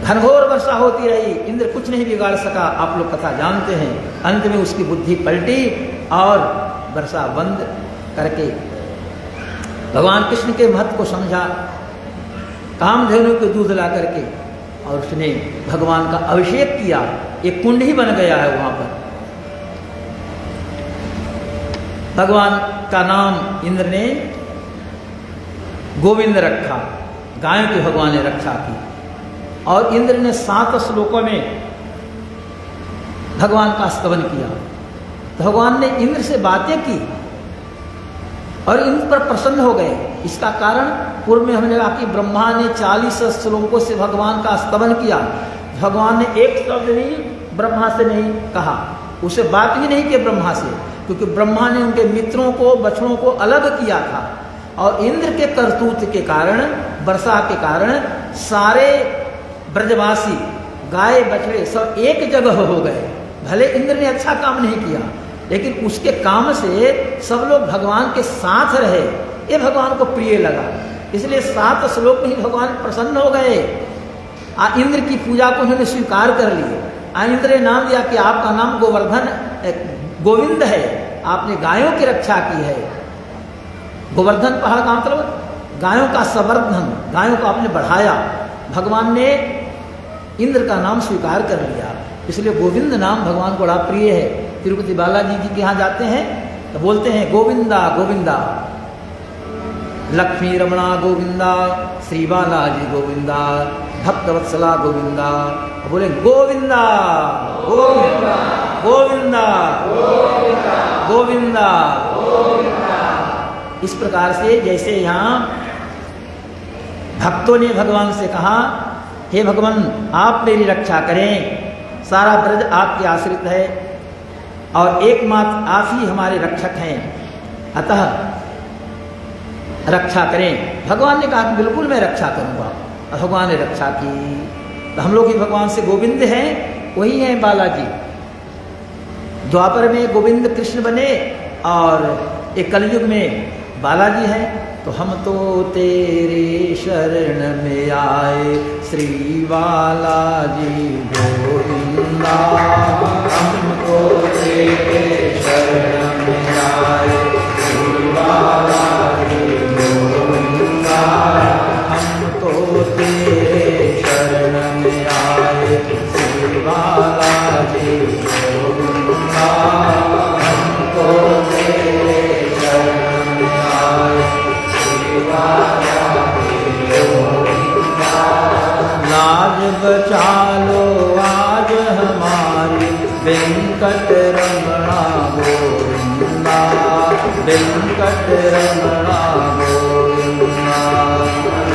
घनघोर वर्षा होती रही, इंद्र कुछ नहीं बिगाड़ सका, आप लोग कथा जानते हैं। अंत में उसकी बुद्धि पलटी और वर्षा बंद करके भगवान कृष्ण के महत्व को समझा, कामधेनु के दूध ला करके, और उसने भगवान का अभिषेक किया। एक कुंड ही बन गया है वहां पर। भगवान का नाम इंद्र ने गोविंद रखा, गायों की भगवान ने रक्षा की, और इंद्र ने 7 श्लोकों में भगवान का स्तवन किया। भगवान ने इंद्र से बातें की और इंद्र पर प्रसन्न हो गए। इसका कारण पूर्व में हमने कहा कि ब्रह्मा ने 40 श्लोकों से भगवान का स्तवन किया। भगवान ने एक शब्द नहीं ब्रह्मा से नहीं कहा, उसे बात भी नहीं की ब्रह्मा से, क्योंकि ब्रह्मा ने उनके मित्रों को, बछड़ों को अलग किया था। और इंद्र के करतूत के कारण, वर्षा के कारण सारे ब्रजवासी गाय बछड़े सब एक जगह हो गए। भले इंद्र ने अच्छा काम नहीं किया, लेकिन उसके काम से सब लोग भगवान के साथ रहे, ये भगवान को प्रिय लगा। इसलिए 7 श्लोक में ही भगवान प्रसन्न हो गए। इंद्र की पूजा को उन्होंने स्वीकार कर लिया। इंद्र ने नाम दिया कि आपका नाम गोवर्धन गोविंद है, आपने गायों की रक्षा की है। गोवर्धन पहाड़ का मतलब गायों का संवर्धन, गायों को आपने बढ़ाया। भगवान ने इंद्र का नाम स्वीकार कर लिया, इसलिए गोविंद नाम भगवान को बड़ा प्रिय है। तिरुपति बालाजी जी के यहाँ जाते हैं तो बोलते हैं गोविंदा गोविंदा, लक्ष्मी रमणा गोविंदा, श्री बालाजी गोविंदा, भक्तवत्सला गोविंदा, बोले गोविंदा गोविंदा गोविंदा गोविंदा। इस प्रकार से जैसे यहाँ भक्तों ने भगवान से कहा, हे भगवान आप मेरी रक्षा करें, सारा ब्रज आपके आश्रित है और एकमात्र आप ही हमारे रक्षक हैं, अतः रक्षा करें। भगवान ने कहा कि बिल्कुल मैं रक्षा करूंगा। भगवान ने रक्षा की। तो हम लोग ही भगवान से गोविंद हैं, वही हैं बालाजी। द्वापर में गोविंद कृष्ण बने और एक कलयुग में बालाजी हैं। तो हम तो तेरे शरण में आए श्री बालाजी गोविंदा, हम तो तेरे शरण में आए श्री बालाजी गोविंदा, हम तो तेरे शरण में आए बचालो आज हमारी वेंकट रमणा गोविंदा, वेंकट रमणा गोविंदा।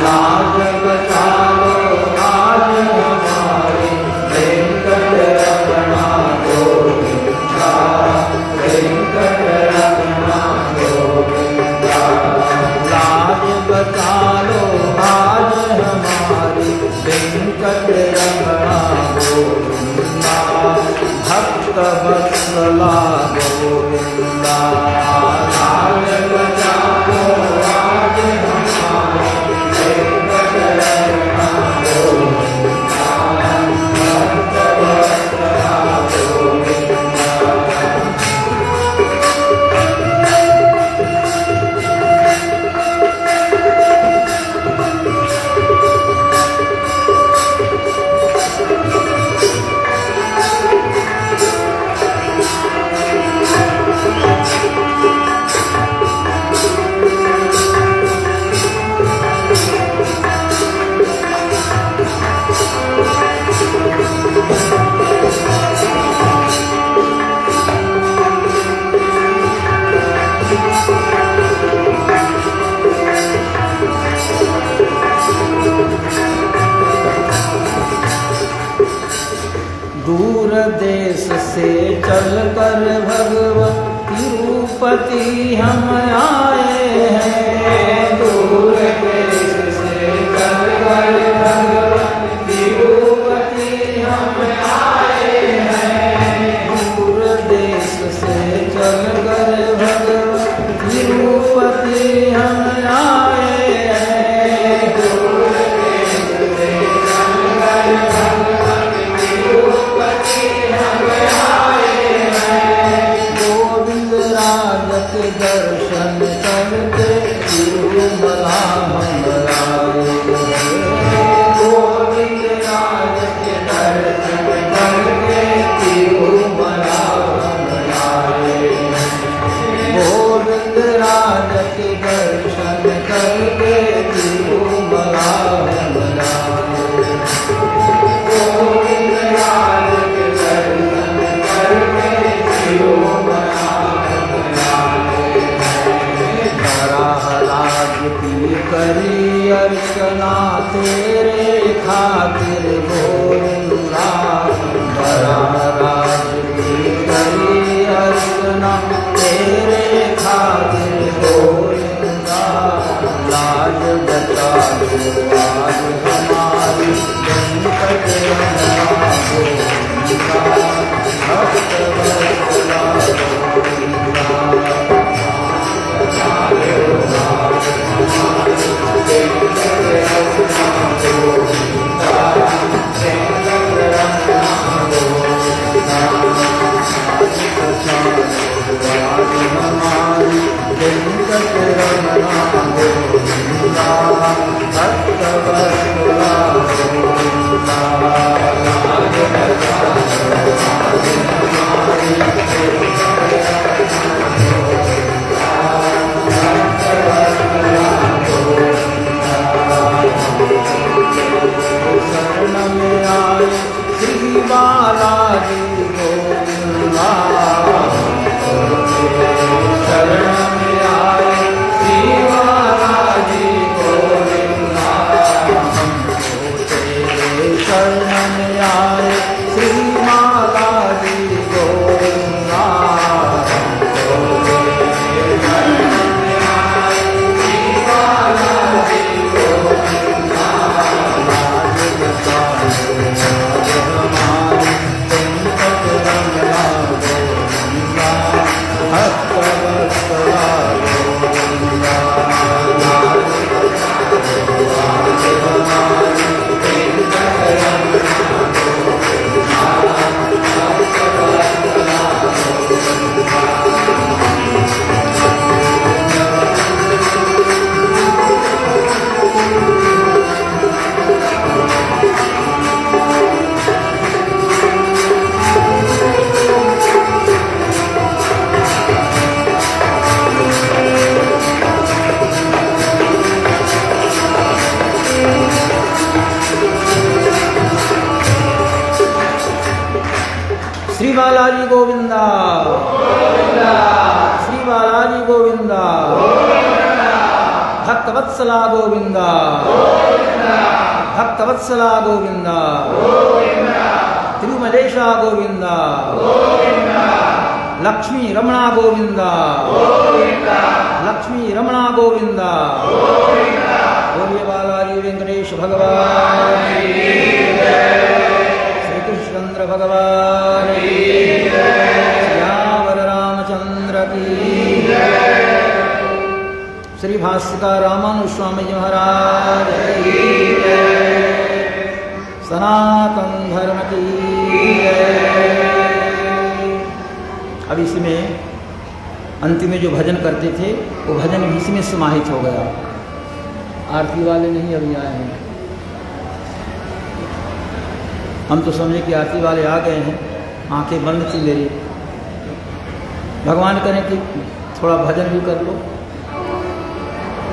लाज बचालो आज हमारी वेंकट रमणा गोविंदा, वेंकट रमणा गोविंदा। लाज बचालो आज हमारी वेंकट रमणा गोविंदा, भक्त वत्सला गोविंदा। लाज बचालो आज हमारी वेंकट रमणा गोविंदा, भक्त वत्सला गोविंदा। दूर देश से चलकर भगवत तिरुपति हम आए हैं। दूर देश से चलकर भगवत तिरुपति हम आए हैं। दूर देश से चलकर भगवत तिरुपति हम आए हैं। दूर देश से चलकर भगवत दर्शन करके तिरुमला हम आए हैं। गोविंद राज के दर्शन करके तिरुमला हम आए हैं। गोविंद राज के दर्शन करके तिरुमला हम आए हैं। गोविंद राज के दर्शन करके तिरुमला की करी अर्चना तेरे खातिर गोविंदा। राज की करी अर्चना तेरे खातिर गोविंदा। लाज बचा लो आज हमारी वेंकट रमणा गोविंदा, भक्त वत्सला गोविंदा। श्री बालाजी गोविंदा, श्री बालाजी गोविंदा, भक्तवत्सला गोविंदा, भक्तवत्सला गोविंदा, तिरुमलेशा गोविंदा, लक्ष्मी रमणा गोविंदा, लक्ष्मी रमणा गोविंदा, बोलिए बालाजी वेंकटेश भगवान की जय, श्री कृष्णचंद्र भगवान की जय, श्यावर रामचंद्र की जय, श्री भाष्यकार रामानुज स्वामी जी महाराज की जय, सनातन धर्म की जय। अब इसमें अंतिम में जो भजन करते थे वो भजन इसी में समाहित हो गया। आरती वाले नहीं अभी आए हैं, हम तो समझे कि आरती वाले आ गए हैं, आंखें बंद थी मेरी। भगवान करें कि थोड़ा भजन भी कर लो।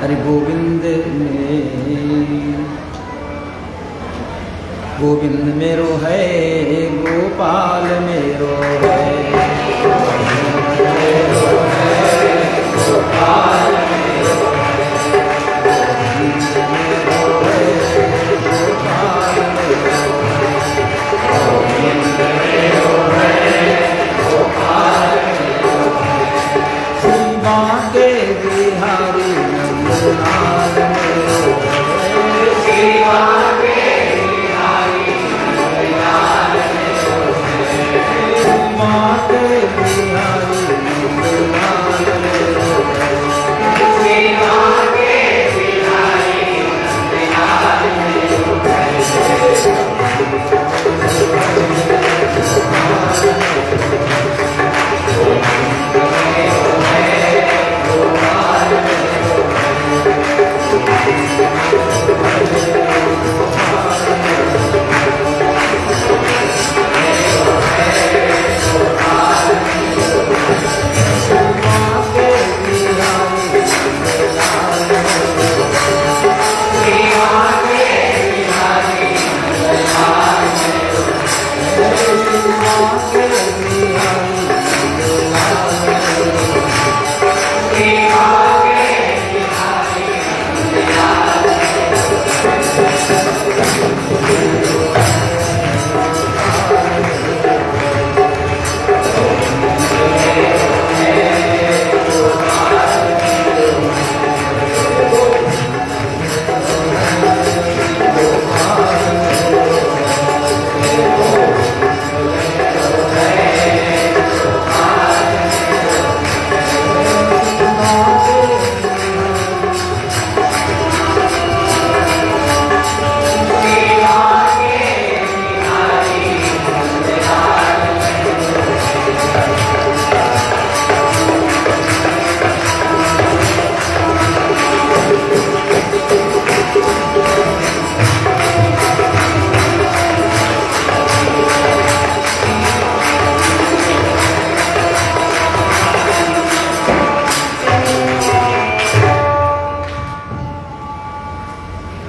अरे गोविंद में गोविंद मेरो है, गोपाल मेरो है, गोपाल मेरो बिहारी नंदलाल मेरो है, शिवा के बिहारी नंदलाल मेरो है, शिवा के बिहारी नंदलाल मेरो है, शिवा के बिहारी नंदलाल मेरो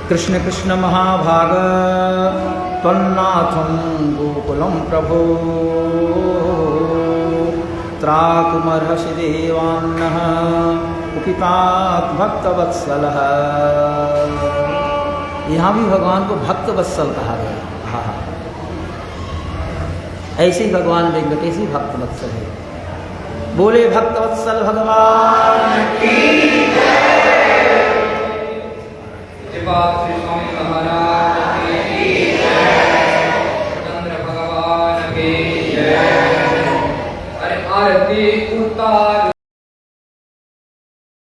कृष्ण कृष्ण महाभाग त्वन्नाथं गोकुलं प्रभो त्राकुमर्हसि देवान्नः कुपितात् भक्तवत्सलः। यहाँ भी भगवान को भक्तवत्सल कहा गया। हाँ, ऐसे ही भगवान वेंकटेश ही भक्तवत्सल है। बोले भक्तवत्सल भगवान की जय। श्री स्वामी महाराज की जय, चंद्र भगवान की जय। अरे आरती उतार